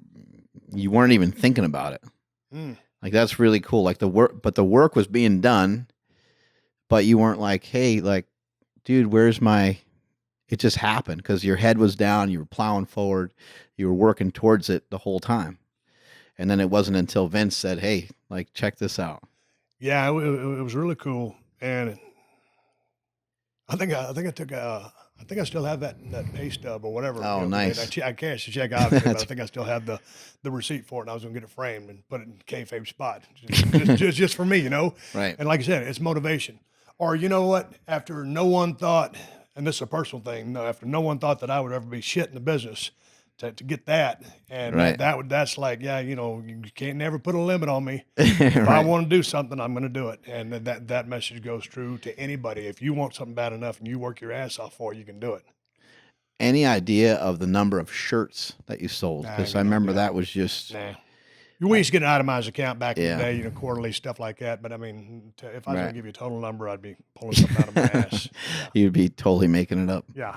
weren't even thinking about it. Mm. Like that's really cool. Like the work was being done, but you weren't like, hey, like, dude, where's my? It just happened because your head was down. You were plowing forward. You were working towards it the whole time. And then it wasn't until Vince said, hey, like, check this out. Yeah, it was really cool, and I think I still have that pay stub or whatever. Oh, 'Cause nice. I cashed the check obviously, but I That's think I still have the receipt for it. And I was gonna get it framed and put it in kayfabe spot, just for me. right. And like I said, it's motivation. Or you know what? After no one thought, and this is a personal thing, no, after no one thought that I would ever be shit in the business, to get that, and Right. that's like, yeah, you can't never put a limit on me. If I right. want to do something, I'm going to do it, and that message goes true to anybody. If you want something bad enough and you work your ass off for it, you can do it. Any idea of the number of shirts that you sold? Nah, I Because ain't I got no remember idea. that was just, Nah. We used to get an itemized account back in yeah, the day, quarterly stuff like that. But I mean, if I was going right. to give you a total number, I'd be pulling something out of my ass. You'd be totally making it up. Yeah.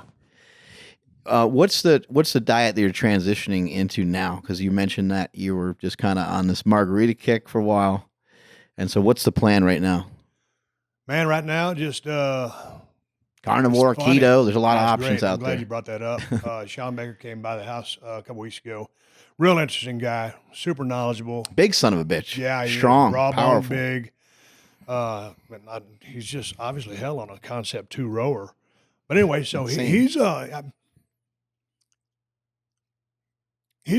What's the diet that you're transitioning into now? Because you mentioned that you were just kind of on this margarita kick for a while, and so what's the plan right now? Man, right now, just it's Carnivore, funny. keto. There's a lot of That's options great. I'm out glad you there. brought that up. Sean Baker came by the house a couple weeks ago. Real interesting guy, super knowledgeable. Big son of a bitch. Yeah, he is Strong, raw bone powerful. big. He's just obviously hell on a Concept 2 rower. But anyway, so Insane. he's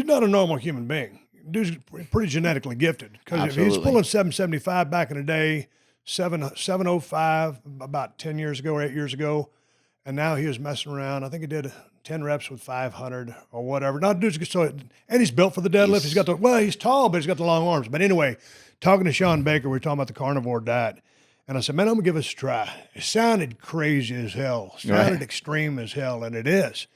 not a normal human being. Dude's pretty genetically gifted because if he's Absolutely. pulling 775 back in the day, 705 about 10 years ago or 8 years ago, and now he was messing around. I think he did 10 reps with 500 or whatever. Not dude's so, and he's built for the deadlift. He's tall, but he's got the long arms. But anyway, talking to Sean Baker, we were talking about the carnivore diet. And I said, man, I'm gonna give this a try. It sounded crazy as hell, sounded Right. extreme as hell, and it is.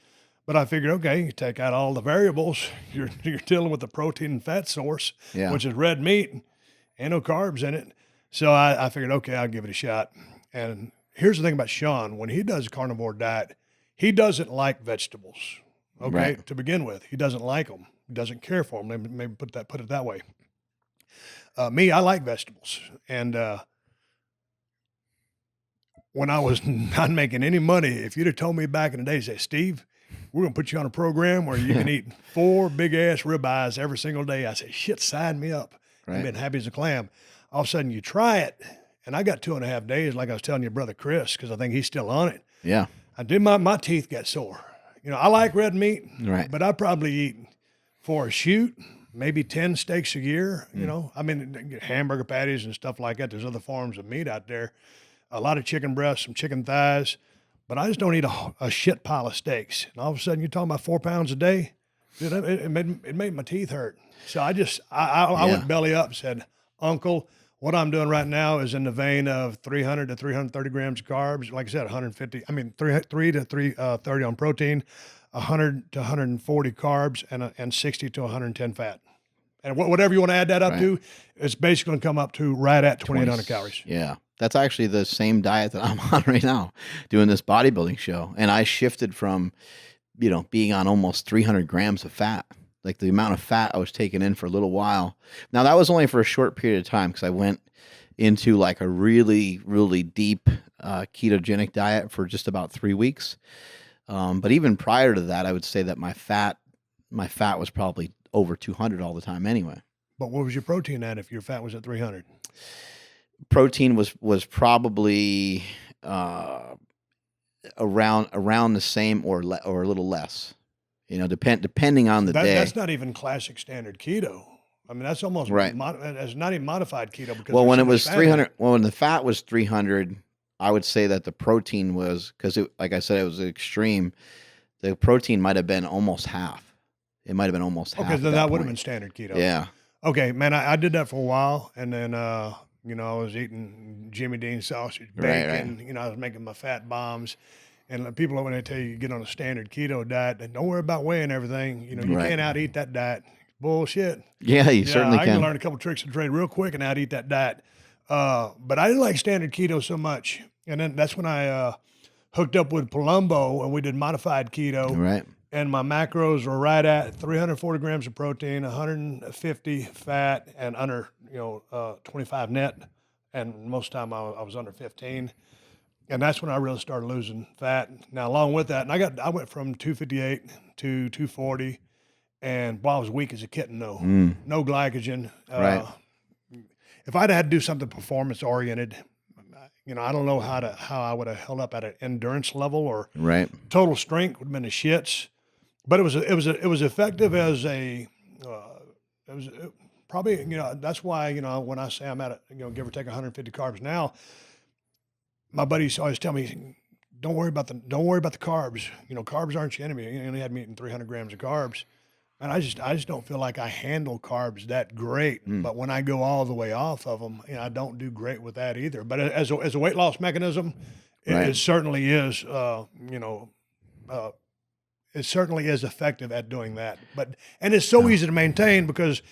But I figured, okay, you take out all the variables, you're dealing with the protein and fat source, Yeah. which is red meat, and no carbs in it. So I figured, okay, I'll give it a shot. And here's the thing about Sean: when he does a carnivore diet, he doesn't like vegetables. Okay, Right. to begin with, he doesn't like them. He doesn't care for them. Maybe put it that way. Me, I like vegetables, and when I was not making any money, if you'd have told me back in the day, say, Steve, we're going to put you on a program where you can eat 4 big-ass ribeyes every single day. I said, shit, sign me up. Right. I've been happy as a clam. All of a sudden, you try it, and I got 2.5 days, like I was telling your brother Chris, because I think he's still on it. Yeah. I did my teeth got sore. You know, I like red meat, Right. but I probably eat for a shoot, maybe 10 steaks a year. You know, I mean, hamburger patties and stuff like that. There's other forms of meat out there. A lot of chicken breasts, some chicken thighs, but I just don't eat a shit pile of steaks. And all of a sudden, you're talking about 4 pounds a day. Dude, it made my teeth hurt. So I went belly up and said, Uncle, what I'm doing right now is in the vein of 300 to 330 grams of carbs. Like I said, 3 to 330 on protein, 100 to 140 carbs, and 60 to 110 fat. And whatever you want to add that up to, it's basically going to come up to right at 2,800 calories. Yeah. That's actually the same diet that I'm on right now, doing this bodybuilding show. And I shifted from, you know, being on almost 300 grams of fat. Like the amount of fat I was taking in for a little while. Now that was only for a short period of time because I went into like a really, really deep ketogenic diet for just about 3 weeks. But even prior to that, I would say that my fat was probably over 200 all the time anyway. But what was your protein at if your fat was at 300? Protein was probably around the same or a little less. You know, depending on the day. That's not even classic standard keto. I mean, that's almost right. It's not even modified keto because when it was 300, when the fat was 300, I would say that the protein was like I said, it was extreme. The protein might have been almost half. It might have been almost half. Okay, then that would have been standard keto. Yeah. Okay, man, I did that for a while, and then you know, I was eating Jimmy Dean sausage, bacon. Right. You know, I was making my fat bombs. And people, when they tell you get on a standard keto diet, and don't worry about weighing everything. You know, you can't out-eat that diet. Bullshit. Yeah, you certainly can. I can learn a couple tricks of the trade real quick and out-eat that diet. But I didn't like standard keto so much. And then that's when I hooked up with Palumbo, and we did modified keto. Right. And my macros were right at 340 grams of protein, 150 fat, and under 25 net. And most of the time I was under 15. And that's when I really started losing fat. Now, along with that, and I went from 258 to 240, and I was weak as a kitten, though. No glycogen. Right. If I'd had to do something performance oriented, you know, I don't know how I would have held up at an endurance level or total strength would have been the shits. But it was effective as probably, you know, that's why, you know, when I say I'm at give or take 150 carbs now. My buddies always tell me, don't worry about the carbs. You know, carbs aren't your enemy. You only had me eating 300 grams of carbs. And I just don't feel like I handle carbs that great. But when I go all the way off of them, you know, I don't do great with that either. But as a weight loss mechanism, it certainly is, it certainly is effective at doing that. And it's so easy to maintain because,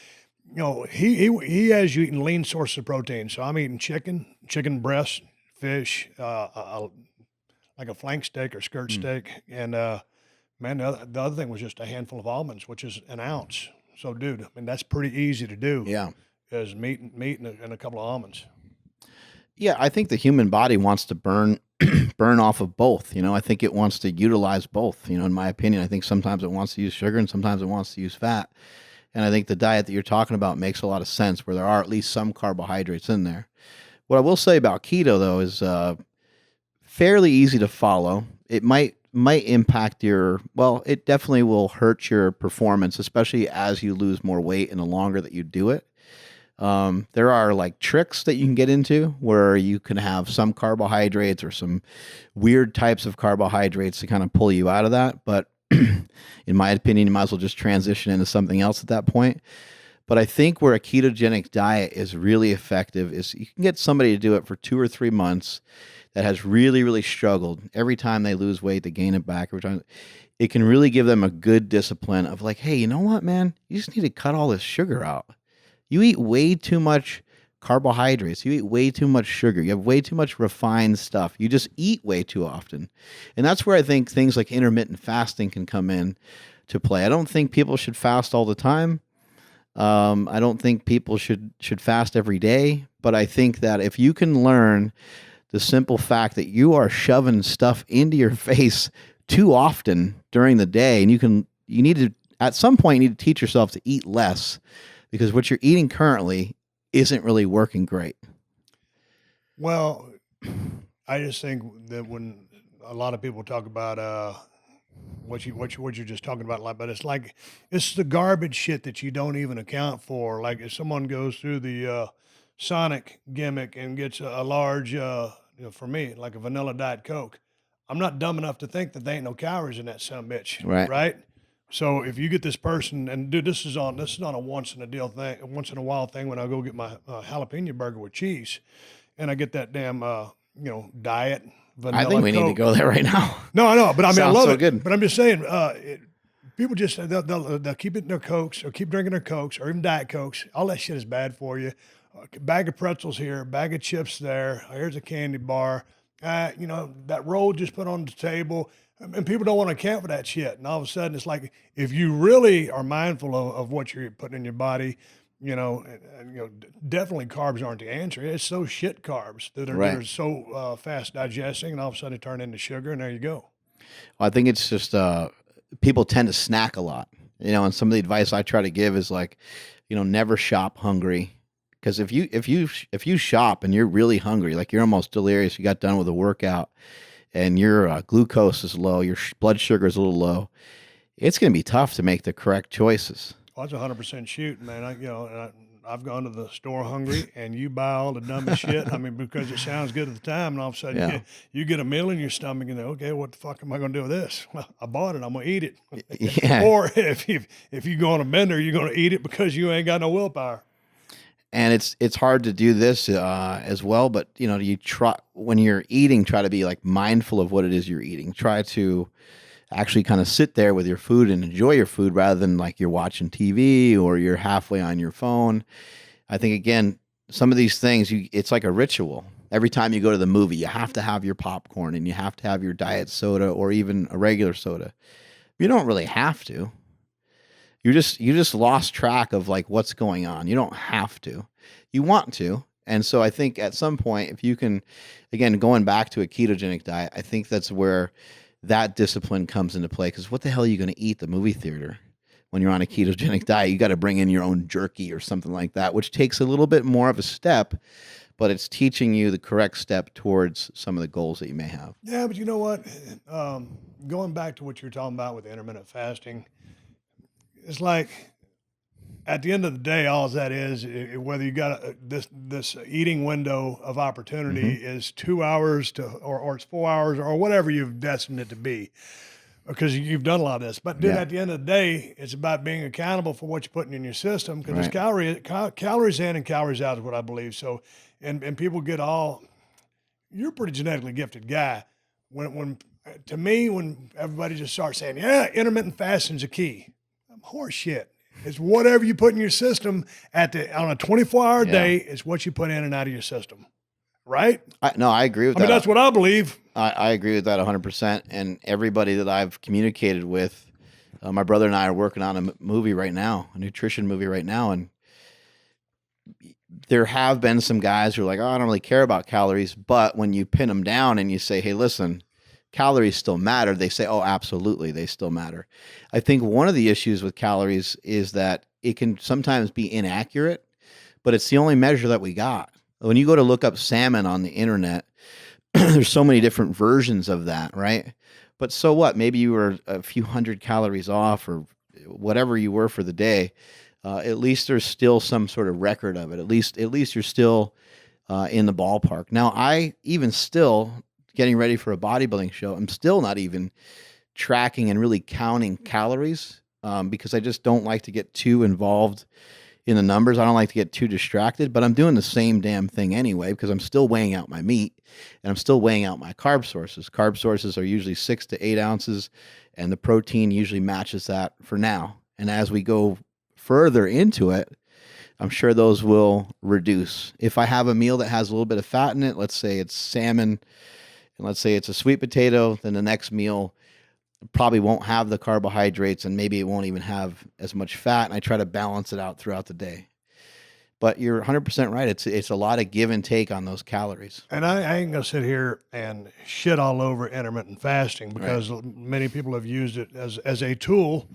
you know, he has you eating lean sources of protein. So I'm eating chicken breast, fish, like a flank steak or skirt steak. And, man, the other thing was just a handful of almonds, which is an ounce. So, dude, I mean, that's pretty easy to do. Yeah. Is meat and a couple of almonds. Yeah, I think the human body wants to burn off of both. You know, I think it wants to utilize both. You know, in my opinion, I think sometimes it wants to use sugar and sometimes it wants to use fat. And I think the diet that you're talking about makes a lot of sense where there are at least some carbohydrates in there. What I will say about keto, though, is fairly easy to follow. It might impact it definitely will hurt your performance, especially as you lose more weight and the longer that you do it. There are like tricks that you can get into where you can have some carbohydrates or some weird types of carbohydrates to kind of pull you out of that. But in my opinion, you might as well just transition into something else at that point. But I think where a ketogenic diet is really effective is you can get somebody to do it for 2 or 3 months that has really, really struggled. Every time they lose weight, they gain it back. Every time, it can really give them a good discipline of like, hey, you know what, man? You just need to cut all this sugar out. You eat way too much carbohydrates. You eat way too much sugar. You have way too much refined stuff. You just eat way too often. And that's where I think things like intermittent fasting can come in to play. I don't think people should fast all the time. I don't think people should fast every day. But I think that if you can learn the simple fact that you are shoving stuff into your face too often during the day, and you need to, at some point, you need to teach yourself to eat less, because what you're eating currently isn't really working great. Well, I just think that when a lot of people talk about what you're just talking about, like, but it's like it's the garbage shit that you don't even account for. Like if someone goes through the Sonic gimmick and gets a large, for me, like a vanilla Diet Coke, I'm not dumb enough to think that there ain't no calories in that son of a bitch, Right. right? So if you get this person, and dude, this is not a once in a deal thing, once in a while thing. When I go get my jalapeno burger with cheese, and I get that damn diet I vanilla think we need to Coke. go there right now. No, I know, but I mean, I Sounds love so it. good. But I'm just saying, people just they'll keep eating their Cokes or keep drinking their Cokes or even Diet Cokes. All that shit is bad for you. A bag of pretzels here, bag of chips there. Here's a candy bar. That roll just put on the table. And people don't want to account for that shit. And all of a sudden, it's like if you really are mindful of what you're putting in your body, definitely carbs aren't the answer. It's those shit carbs that are Right. so fast digesting, and all of a sudden they turn into sugar, and there you go. I think it's just people tend to snack a lot, and some of the advice I try to give is like, never shop hungry. Because if you shop and you're really hungry, like you're almost delirious, you got done with a workout, and your glucose is low, your blood sugar is a little low, it's going to be tough to make the correct choices. Well, that's 100% shooting, man. I've gone to the store hungry, and you buy all the dumbest shit. I mean, because it sounds good at the time, and all of a sudden Yeah. you get a meal in your stomach, and okay, what the fuck am I going to do with this? Well, I bought it. I'm going to eat it. Yeah. Or if you go on a bender, you're going to eat it because you ain't got no willpower. And it's hard to do this as well, but you try, when you're eating, try to be like mindful of what it is you're eating. Try to actually kind of sit there with your food and enjoy your food, rather than like you're watching TV or you're halfway on your phone. I think, again, some of these things, it's like a ritual. Every time you go to the movie, you have to have your popcorn and you have to have your diet soda or even a regular soda. You don't really have to. You just lost track of like what's going on. You don't have to. You want to. And so I think at some point, if you can, again, going back to a ketogenic diet, I think that's where that discipline comes into play. Because what the hell are you going to eat at the movie theater when you're on a ketogenic diet? You got to bring in your own jerky or something like that, which takes a little bit more of a step, but it's teaching you the correct step towards some of the goals that you may have. Yeah, but you know what? Going back to what you're talking about with intermittent fasting, it's like at the end of the day, all that is, whether you got this eating window of opportunity is 2 hours or it's 4 hours or whatever you've destined it to be, because you've done a lot of this. But dude, Yeah. at the end of the day, it's about being accountable for what you're putting in your system, because Right. it's calories in and calories out is what I believe. So, and people get all, you're a pretty genetically gifted guy. When to me, when everybody just starts saying, yeah, intermittent fasting's a key, horse shit. It's whatever you put in your system on a 24-hour Yeah. day. It's what you put in and out of your system, right? No, I agree with I that. mean, that's what I believe. I agree with that 100%. And everybody that I've communicated with, my brother and I are working on a movie right now, a nutrition movie right now. And there have been some guys who are like, oh, I don't really care about calories. But when you pin them down and you say, hey, listen, calories still matter, they say, oh, absolutely, they still matter. I think one of the issues with calories is that it can sometimes be inaccurate, but it's the only measure that we got. When you go to look up salmon on the internet, there's so many different versions of that, right? But so what? Maybe you were a few hundred calories off or whatever you were for the day. At least there's still some sort of record of it. At least you're still in the ballpark. Now, I even still, getting ready for a bodybuilding show, I'm still not even tracking and really counting calories because I just don't like to get too involved in the numbers. I don't like to get too distracted, but I'm doing the same damn thing anyway, because I'm still weighing out my meat and I'm still weighing out my carb sources. Carb sources are usually 6 to 8 ounces, and the protein usually matches that for now. And as we go further into it, I'm sure those will reduce. If I have a meal that has a little bit of fat in it, let's say it's salmon, and let's say it's a sweet potato, then the next meal probably won't have the carbohydrates, and maybe it won't even have as much fat, and I try to balance it out throughout the day. But you're 100% right. It's a lot of give and take on those calories. And I ain't gonna sit here and shit all over intermittent fasting because many people have used it as a tool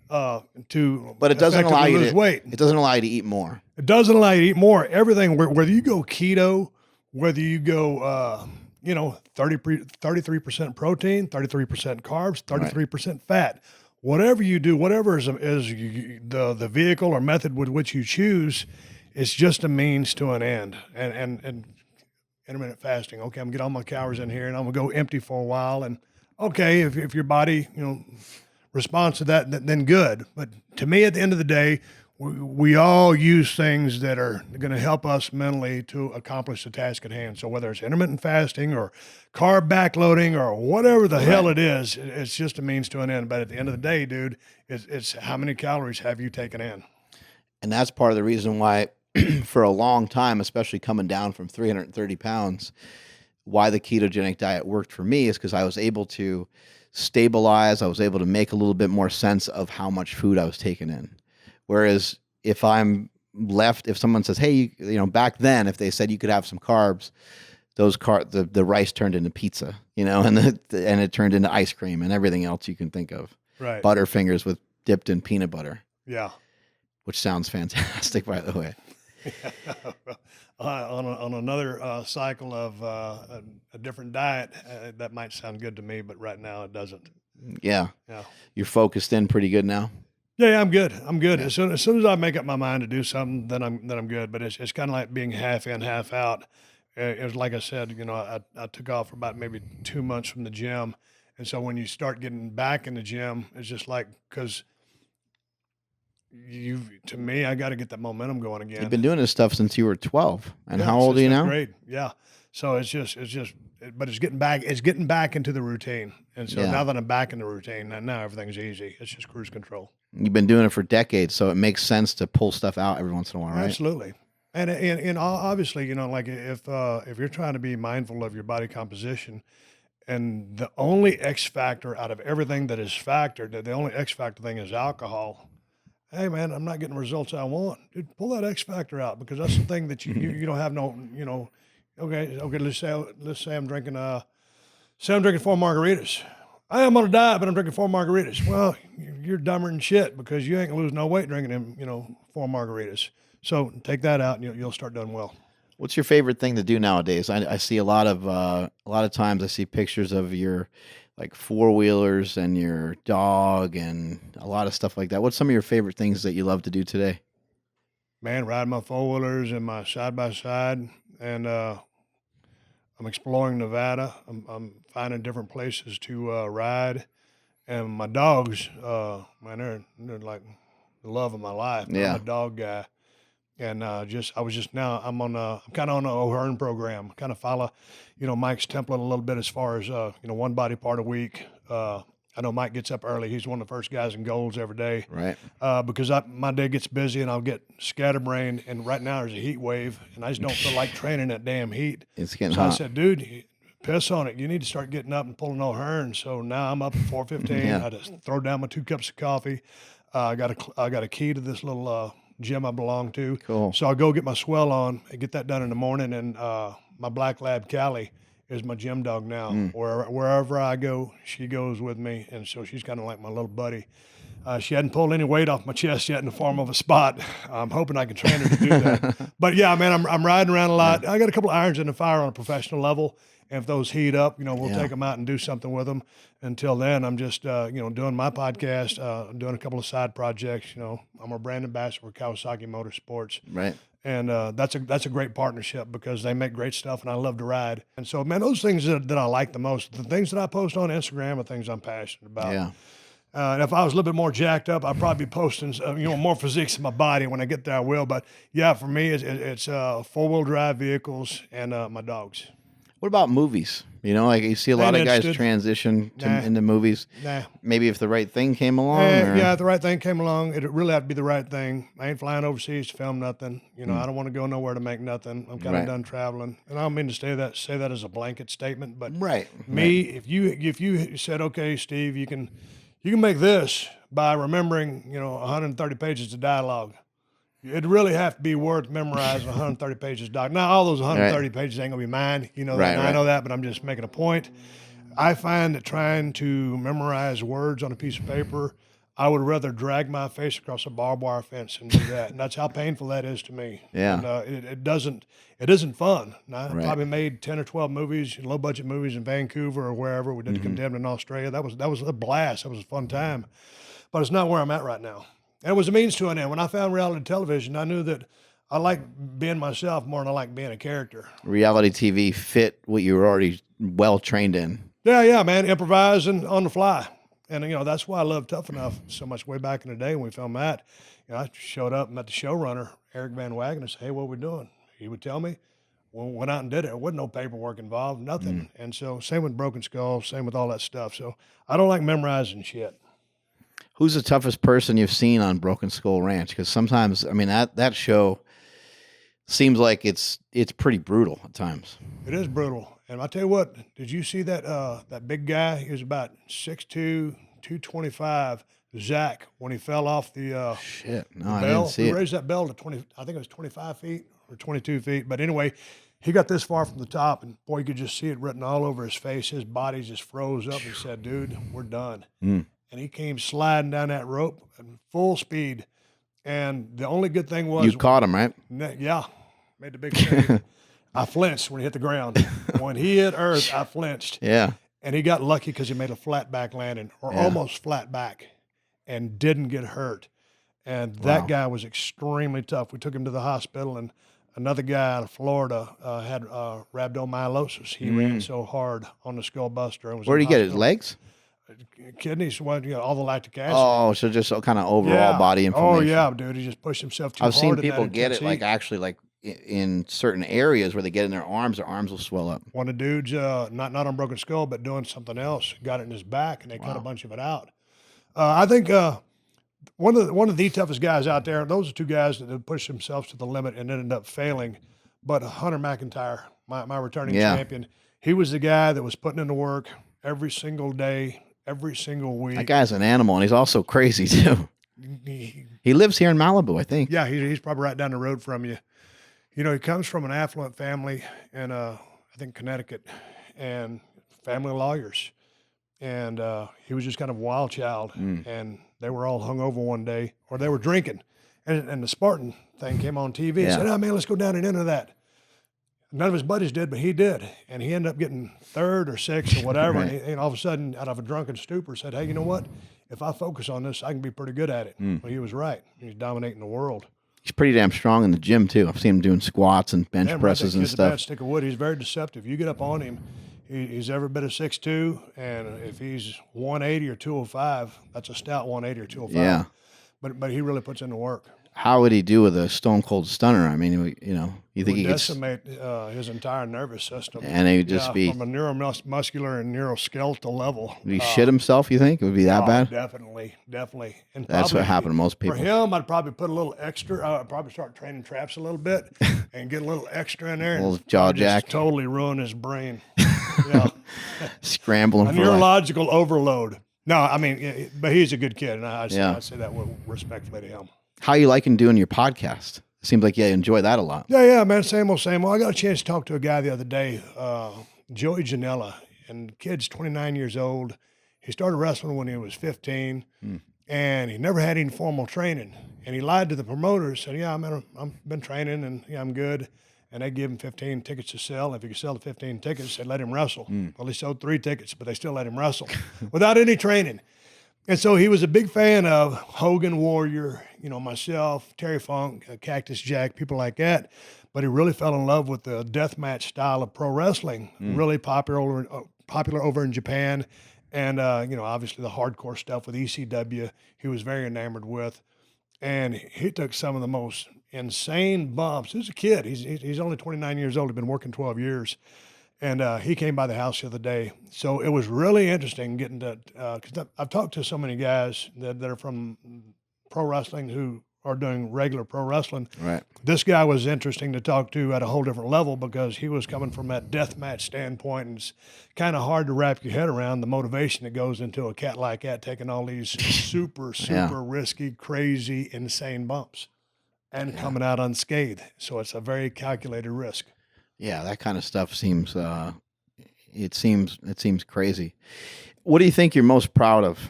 to But it doesn't allow you lose to weight. It doesn't allow you to eat more. It doesn't allow you to eat more. Everything, whether you go keto, whether you go, 33% protein, 33% carbs, 33% fat, whatever you do, whatever is the vehicle or method with which you choose, it's just a means to an end. And intermittent fasting, okay, I'm gonna get all my calories in here and I'm gonna go empty for a while. And okay, if your body, responds to that, then good. But to me, at the end of the day, we all use things that are going to help us mentally to accomplish the task at hand. So whether it's intermittent fasting or carb backloading or whatever the hell it is, it's just a means to an end. But at the end of the day, dude, it's how many calories have you taken in? And that's part of the reason why, for a long time, especially coming down from 330 pounds, why the ketogenic diet worked for me is because I was able to stabilize. I was able to make a little bit more sense of how much food I was taking in. Whereas if if someone says, hey, back then, if they said you could have some carbs, the rice turned into pizza, and it turned into ice cream and everything else you can think of. Right. Butterfingers dipped in peanut butter. Yeah. Which sounds fantastic, by the way. On another cycle of a different diet, that might sound good to me, but right now it doesn't. Yeah. Yeah. You're focused in pretty good now? Yeah, I'm good. I'm good. Yeah. As soon as I make up my mind to do something, then I'm good. But it's kind of like being half in, half out. It was like I said, I took off for about maybe 2 months from the gym. And so when you start getting back in the gym, it's just like, because to me, I got to get that momentum going again. You've been doing this stuff since you were 12. And how old are you now? Great. Yeah. So it's getting back into the routine. And so now that I'm back in the routine, now everything's easy. It's just cruise control. You've been doing it for decades, so it makes sense to pull stuff out every once in a while, right? Absolutely. And obviously, like if you're trying to be mindful of your body composition, and the only X factor out of everything that is factored, the only X factor thing is alcohol. Hey man, I'm not getting the results I want. Dude, pull that X factor out, because that's the thing that you don't have no, okay, let's say I'm drinking 4 margaritas. I am on a diet, but I'm drinking 4 margaritas. Well, you're dumber than shit, because you ain't gonna lose no weight drinking them, 4 margaritas. So take that out, and you'll start doing well. What's your favorite thing to do nowadays? I see a lot of times I see pictures of your like 4-wheelers and your dog and a lot of stuff like that. What's some of your favorite things that you love to do today? Man, riding my 4-wheelers and my side-by-side, and I'm exploring Nevada. I'm finding different places to ride, and my dogs, man, they're like the love of my life. Yeah. I'm a dog guy, and I'm kind of on a O'Hearn program. Kind of follow, Mike's template a little bit as far as one body part a week. I know Mike gets up early. He's one of the first guys in goals every day. Right. Because my day gets busy and I'll get scatterbrained. And right now there's a heat wave, and I just don't feel like training that damn heat. It's getting hot. I said, dude, piss on it. You need to start getting up and pulling O'Hearn. So now I'm up at 4:15. Yeah. I just throw down my 2 cups of coffee. I got a key to this little gym I belong to. Cool. So I go get my swell on and get that done in the morning. And my black lab Callie is my gym dog now. Wherever I go, she goes with me, and so she's kind of like my little buddy. She hadn't pulled any weight off my chest yet in the form of a spot. I'm hoping I can train her to do that. But yeah, man, I'm riding around a lot. I got a couple of irons in the fire on a professional level, and if those heat up, we'll take them out and do something with them. Until then, I'm just doing my podcast, doing a couple of side projects. I'm a brand ambassador for Kawasaki Motorsports. Right. And that's a great partnership, because they make great stuff and I love to ride. And so, man, those things that I like the most, the things that I post on Instagram are things I'm passionate about. Yeah. And if I was a little bit more jacked up, I'd probably be posting, more physiques in my body. When I get there, I will. But yeah, for me, it's 4-wheel drive vehicles and my dogs. What about movies? Like you see a lot of guys transition into movies. Nah. Maybe if the right thing came along. Yeah, if the right thing came along, it'd really have to be the right thing. I ain't flying overseas to film nothing. I don't want to go nowhere to make nothing. I'm kind of done traveling, and I don't mean to say that as a blanket statement, but if you said, okay, Steve, you can make this by remembering 130 pages of dialogue, It'd really have to be worth memorizing 130 pages, Doc. Now, all those 130 Right. pages ain't gonna be mine. You know that, Right, and I right. know that, but I'm just making a point. I find that trying to memorize words on a piece of paper, I would rather drag my face across a barbed wire fence and do that, and that's how painful that is to me. Yeah. And it isn't fun. Now, I Right. probably made 10 or 12 movies, low budget movies in Vancouver or wherever. We did The Condemned in Australia. That was a blast. That was a fun time, but it's not where I'm at right now. And it was a means to an end. When I found reality television, I knew that I like being myself more than I like being a character. Reality TV fit what you were already well trained in. Yeah, man, improvising on the fly. And, that's why I love Tough Enough so much way back in the day when we filmed that. I showed up and met the showrunner, Eric Van Wagen, and said, hey, what we doing? He would tell me. We went out and did it. There wasn't no paperwork involved, nothing. And so same with Broken Skull, same with all that stuff. So I don't like memorizing shit. Who's the toughest person you've seen on Broken Skull Ranch? Because sometimes, I mean, that show seems like it's pretty brutal at times. It is brutal. And I tell you what, did you see that big guy? He was about 6'2", 225, Zach, when he fell off the Shit, no, the I bell. didn't see We it. raised that bell to 20, I think it was 25 feet or 22 feet. But anyway, he got this far from the top, and boy, you could just see it written all over his face. His body just froze up and said, dude, we're done. And he came sliding down that rope at full speed. And the only good thing was, You caught him, right? yeah, made the big save. I flinched when he hit the ground. When he hit earth, I flinched. Yeah. And he got lucky because he made a flat back landing, or almost flat back, and didn't get hurt. And that guy was extremely tough. We took him to the hospital, and another guy out of Florida had rhabdomyolysis. He ran so hard on the skull buster. And was Where in did he get his hospital. legs? Kidneys, all the lactic acid. Oh, so just kind of overall body information. Oh, yeah, dude. He just pushed himself too hard. I've seen in that people get intense it like heat. actually like in certain areas where they get in their arms will swell up. One of the dudes, not on Broken Skull, but doing something else, got it in his back, and they cut a bunch of it out. I think one of the toughest guys out there. Those are two guys that have pushed themselves to the limit and ended up failing. But Hunter McIntyre, my returning champion, he was the guy that was putting in the work every single day, every single week. That guy's an animal, and he's also crazy too. He lives here in Malibu, I think. Yeah, he's probably right down the road from you. He comes from an affluent family in, I think, Connecticut, and family of lawyers. And he was just kind of a wild child. And they were all hungover one day, or they were drinking. And the Spartan thing came on TV. Yeah. Said, oh, man, let's go down and enter that. None of his buddies did, but he did. And he ended up getting third or sixth or whatever. Right. And all of a sudden, out of a drunken stupor, said, hey, you know what? If I focus on this, I can be pretty good at it. Well, he was right. He's dominating the world. He's pretty damn strong in the gym too. I've seen him doing squats and bench Damn right, presses that and kid's a bad stuff. stick of wood. He's very deceptive. You get up on him, he's every bit of 6'2", and if he's 180 or 205, that's a stout 180 or 205. Yeah. But he really puts in the work. How would he do with a stone cold stunner? I mean, you think Would he could? decimate his entire nervous system. And he would just be. From a neuromuscular and neuroskeletal level. Would he shit himself? You think it would be that bad? Definitely. And That's probably, what happened to most people. For him, I'd probably put a little extra. I'd probably start training traps a little bit and get a little extra in there. A little and jaw probably just jack. Totally ruin his brain. Yeah. Scrambling A for life. neurological overload. No, I mean, but he's a good kid, and I Yeah. say that respectfully to him. How you liking doing your podcast? Seems like you enjoy that a lot. Yeah, man, same old, same old. I got a chance to talk to a guy the other day, Joey Janela, and the kid's 29 years old. He started wrestling when he was 15, and he never had any formal training. And he lied to the promoters, said, yeah, I've been training, and yeah, I'm good. And they give him 15 tickets to sell. If he could sell the 15 tickets, they let him wrestle. Well, he sold 3 tickets, but they still let him wrestle without any training. And so he was a big fan of Hogan, Warrior, myself, Terry Funk, Cactus Jack, people like that. But he really fell in love with the deathmatch style of pro wrestling, really popular over in Japan. And, obviously the hardcore stuff with ECW, he was very enamored with. And he took some of the most insane bumps. He's a kid. He's only 29 years old. He's been working 12 years. And he came by the house the other day. So it was really interesting getting to, because I've talked to so many guys that are from pro wrestling who are doing regular pro wrestling. Right. This guy was interesting to talk to at a whole different level because he was coming from that deathmatch standpoint. And it's kind of hard to wrap your head around the motivation that goes into a cat like that taking all these super risky, crazy, insane bumps. and coming out unscathed. So it's a very calculated risk. Yeah, that kind of stuff seems it seems crazy. What do you think you're most proud of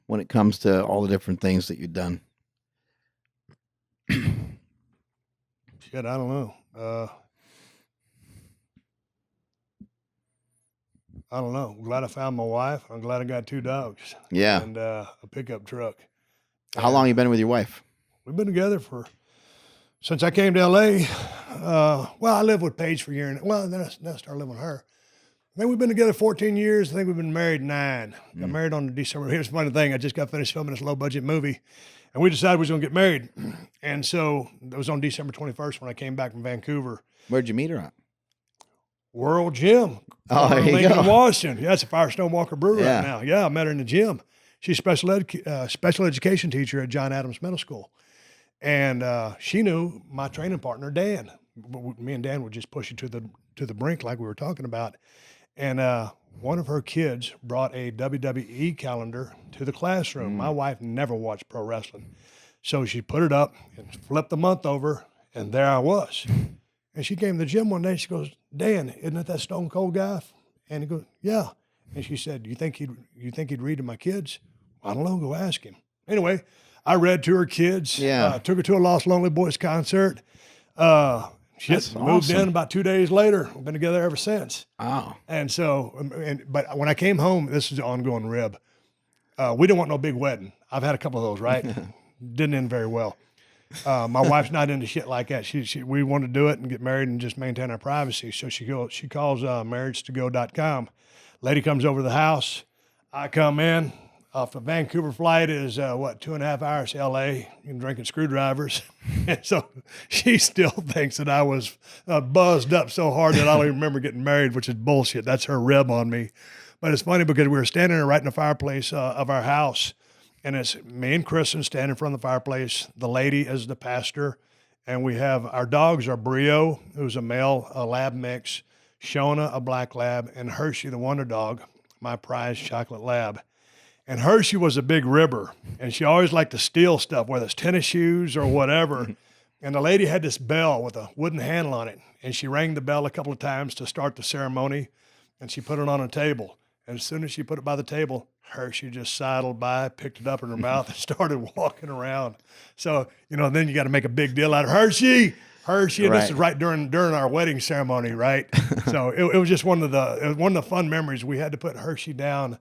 when it comes to all the different things that you've done? Shit, I don't know. I don't know. I'm glad I found my wife. I'm glad I got 2 dogs. Yeah. And a pickup truck. How long you been with your wife? We've been together since I came to LA. Well, I lived with Paige for a year, and then I started living with her. I think we've been together 14 years. I think we've been married 9. Got married on December. Here's a funny thing. I just got finished filming this low budget movie, and we decided we was going to get married. And so it was on December 21st when I came back from Vancouver. Where'd you meet her at? World Gym. Oh, there you Lincoln, go. Washington. Yeah, it's a Firestone Walker Brewery right now. Yeah, I met her in the gym. She's a special education teacher at John Adams Middle School. And she knew my training partner, Dan. Me and Dan would just push it to the brink like we were talking about. And one of her kids brought a WWE calendar to the classroom. My wife never watched pro wrestling. So she put it up and flipped the month over, and there I was. And she came to the gym one day, she goes, Dan, isn't that Stone Cold guy? And he goes, yeah. And she said, you think he'd read to my kids? I don't know, go ask him. Anyway, I read to her kids. Yeah. Took her to a Lost Lonely Boys concert. She moved awesome. in about 2 days later. We've been together ever since. Oh. And so, but when I came home, this is an ongoing rib. We didn't want no big wedding. I've had a couple of those, right? Didn't end very well. My wife's not into shit like that. We wanted to do it and get married and just maintain our privacy. So she calls marriagetogo.com. Lady comes over to the house. I come in. Off the Vancouver flight is 2.5 hours to LA and drinking screwdrivers. And so she still thinks that I was buzzed up so hard that I don't even remember getting married, which is bullshit. That's her rib on me. But it's funny because we were standing there right in the fireplace of our house. And it's me and Kristen standing in front of the fireplace. The lady is the pastor. And we have our dogs are Brio, who's a male lab mix, Shona, a black lab, and Hershey, the wonder dog, my prized chocolate lab. And Hershey was a big ribber, and she always liked to steal stuff, whether it's tennis shoes or whatever. And the lady had this bell with a wooden handle on it, and she rang the bell a couple of times to start the ceremony, and she put it on a table. And as soon as she put it by the table, Hershey just sidled by, picked it up in her mouth, and started walking around. So, then you got to make a big deal out of Hershey. And this is right during our wedding ceremony, right? So it was just one of the fun memories. We had to put Hershey down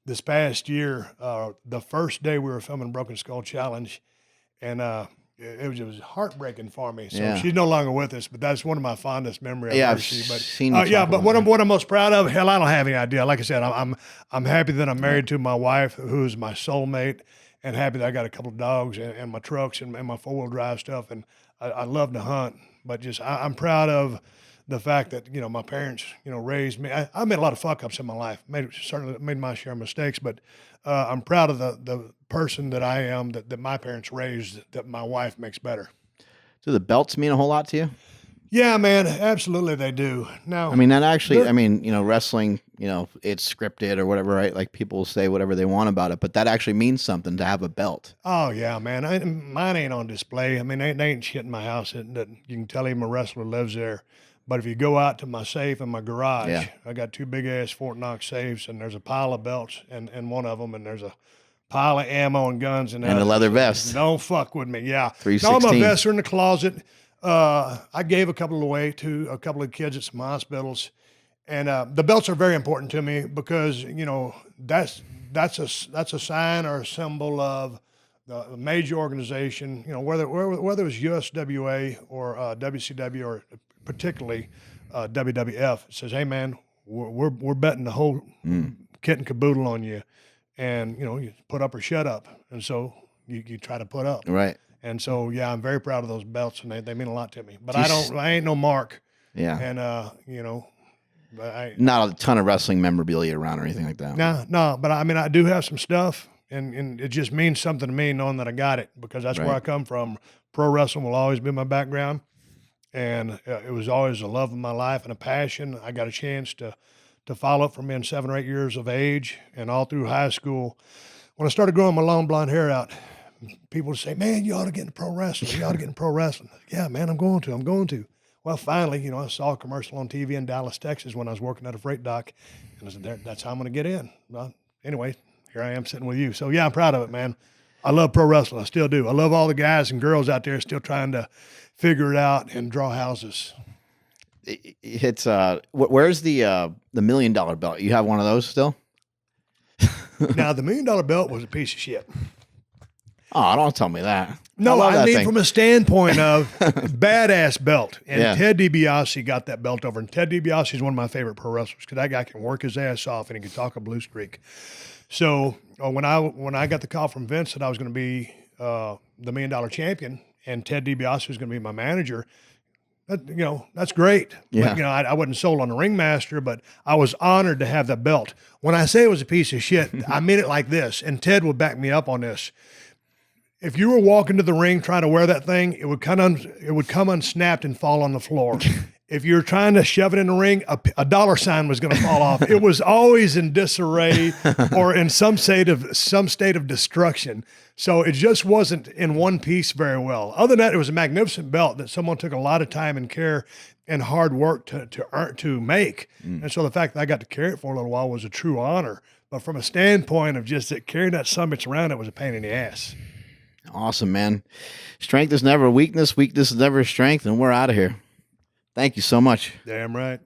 this past year, the first day we were filming Broken Skull Challenge, and it was heartbreaking for me. So she's no longer with us, but that's one of my fondest memories. Yeah, of Hershey. But what I'm most proud of, hell, I don't have any idea. Like I said, I'm happy that I'm married to my wife, who's my soulmate, and happy that I got a couple of dogs and my trucks and my 4-wheel drive stuff, and I love to hunt. But just I'm proud of the fact that, my parents, raised me. I made a lot of fuck ups in my life, certainly made my share of mistakes, but I'm proud of the person that I am, that my parents raised, that my wife makes better. Do the belts mean a whole lot to you? Yeah, man, absolutely they do. Now, I mean, that actually, wrestling, it's scripted or whatever, right? Like people will say whatever they want about it, but that actually means something to have a belt. Oh yeah, man. Mine ain't on display. I mean, they ain't shit in my house that you can tell even a wrestler lives there. But if you go out to my safe in my garage, I got 2 big ass Fort Knox safes, and there's a pile of belts in one of them, and there's a pile of ammo and guns and a leather vest. Don't fuck with me. Yeah. 316. All my vests are in the closet. I gave a couple away to a couple of kids at some hospitals, and the belts are very important to me because that's a sign or a symbol of the major organization. Whether it was USWA or WCW or particularly WWF, it says, hey man, we're betting the whole kit and caboodle on you, and you put up or shut up, and so you try to put up, right? And so I'm very proud of those belts, and they mean a lot to me. But I ain't no mark, and not a ton of wrestling memorabilia around or anything like that. No, but I mean I do have some stuff, and it just means something to me knowing that I got it, because that's where I come from. Pro wrestling will always be my background. And it was always a love of my life and a passion. I got a chance to follow it from being 7 or 8 years of age and all through high school. When I started growing my long blonde hair out, people would say, man, you ought to get into pro wrestling. You ought to get into pro wrestling. Yeah, man, I'm going to. Well, finally, you know, I saw a commercial on TV in Dallas, Texas when I was working at a freight dock, and I said, that's how I'm going to get in. Well, anyway, here I am sitting with you. So, yeah, I'm proud of it, man. I love pro wrestling. I still do. I love all the guys and girls out there still trying to figure it out and draw houses. It's where's the $1 million belt? You have one of those still? Now, the $1 million belt was a piece of shit. Oh, don't tell me that. No, I mean from a standpoint of badass belt. And Ted DiBiase got that belt over. And Ted DiBiase is one of my favorite pro wrestlers because that guy can work his ass off and he can talk a blue streak. So when I got the call from Vince that I was going to be the $1 million champion and Ted DiBiase was going to be my manager, that's great. Yeah. But, I wasn't sold on the ringmaster, but I was honored to have that belt. When I say it was a piece of shit, I mean it like this, and Ted would back me up on this. If you were walking to the ring trying to wear that thing, it would come unsnapped and fall on the floor. If you were trying to shove it in the ring, a dollar sign was going to fall off. It was always in disarray or in some state of destruction. So it just wasn't in one piece very well. Other than that, it was a magnificent belt that someone took a lot of time and care and hard work to make. And so the fact that I got to carry it for a little while was a true honor. But from a standpoint of just carrying that summits around, it was a pain in the ass. Awesome, man. Strength is never a weakness. Weakness is never a strength. And we're out of here. Thank you so much. Damn right.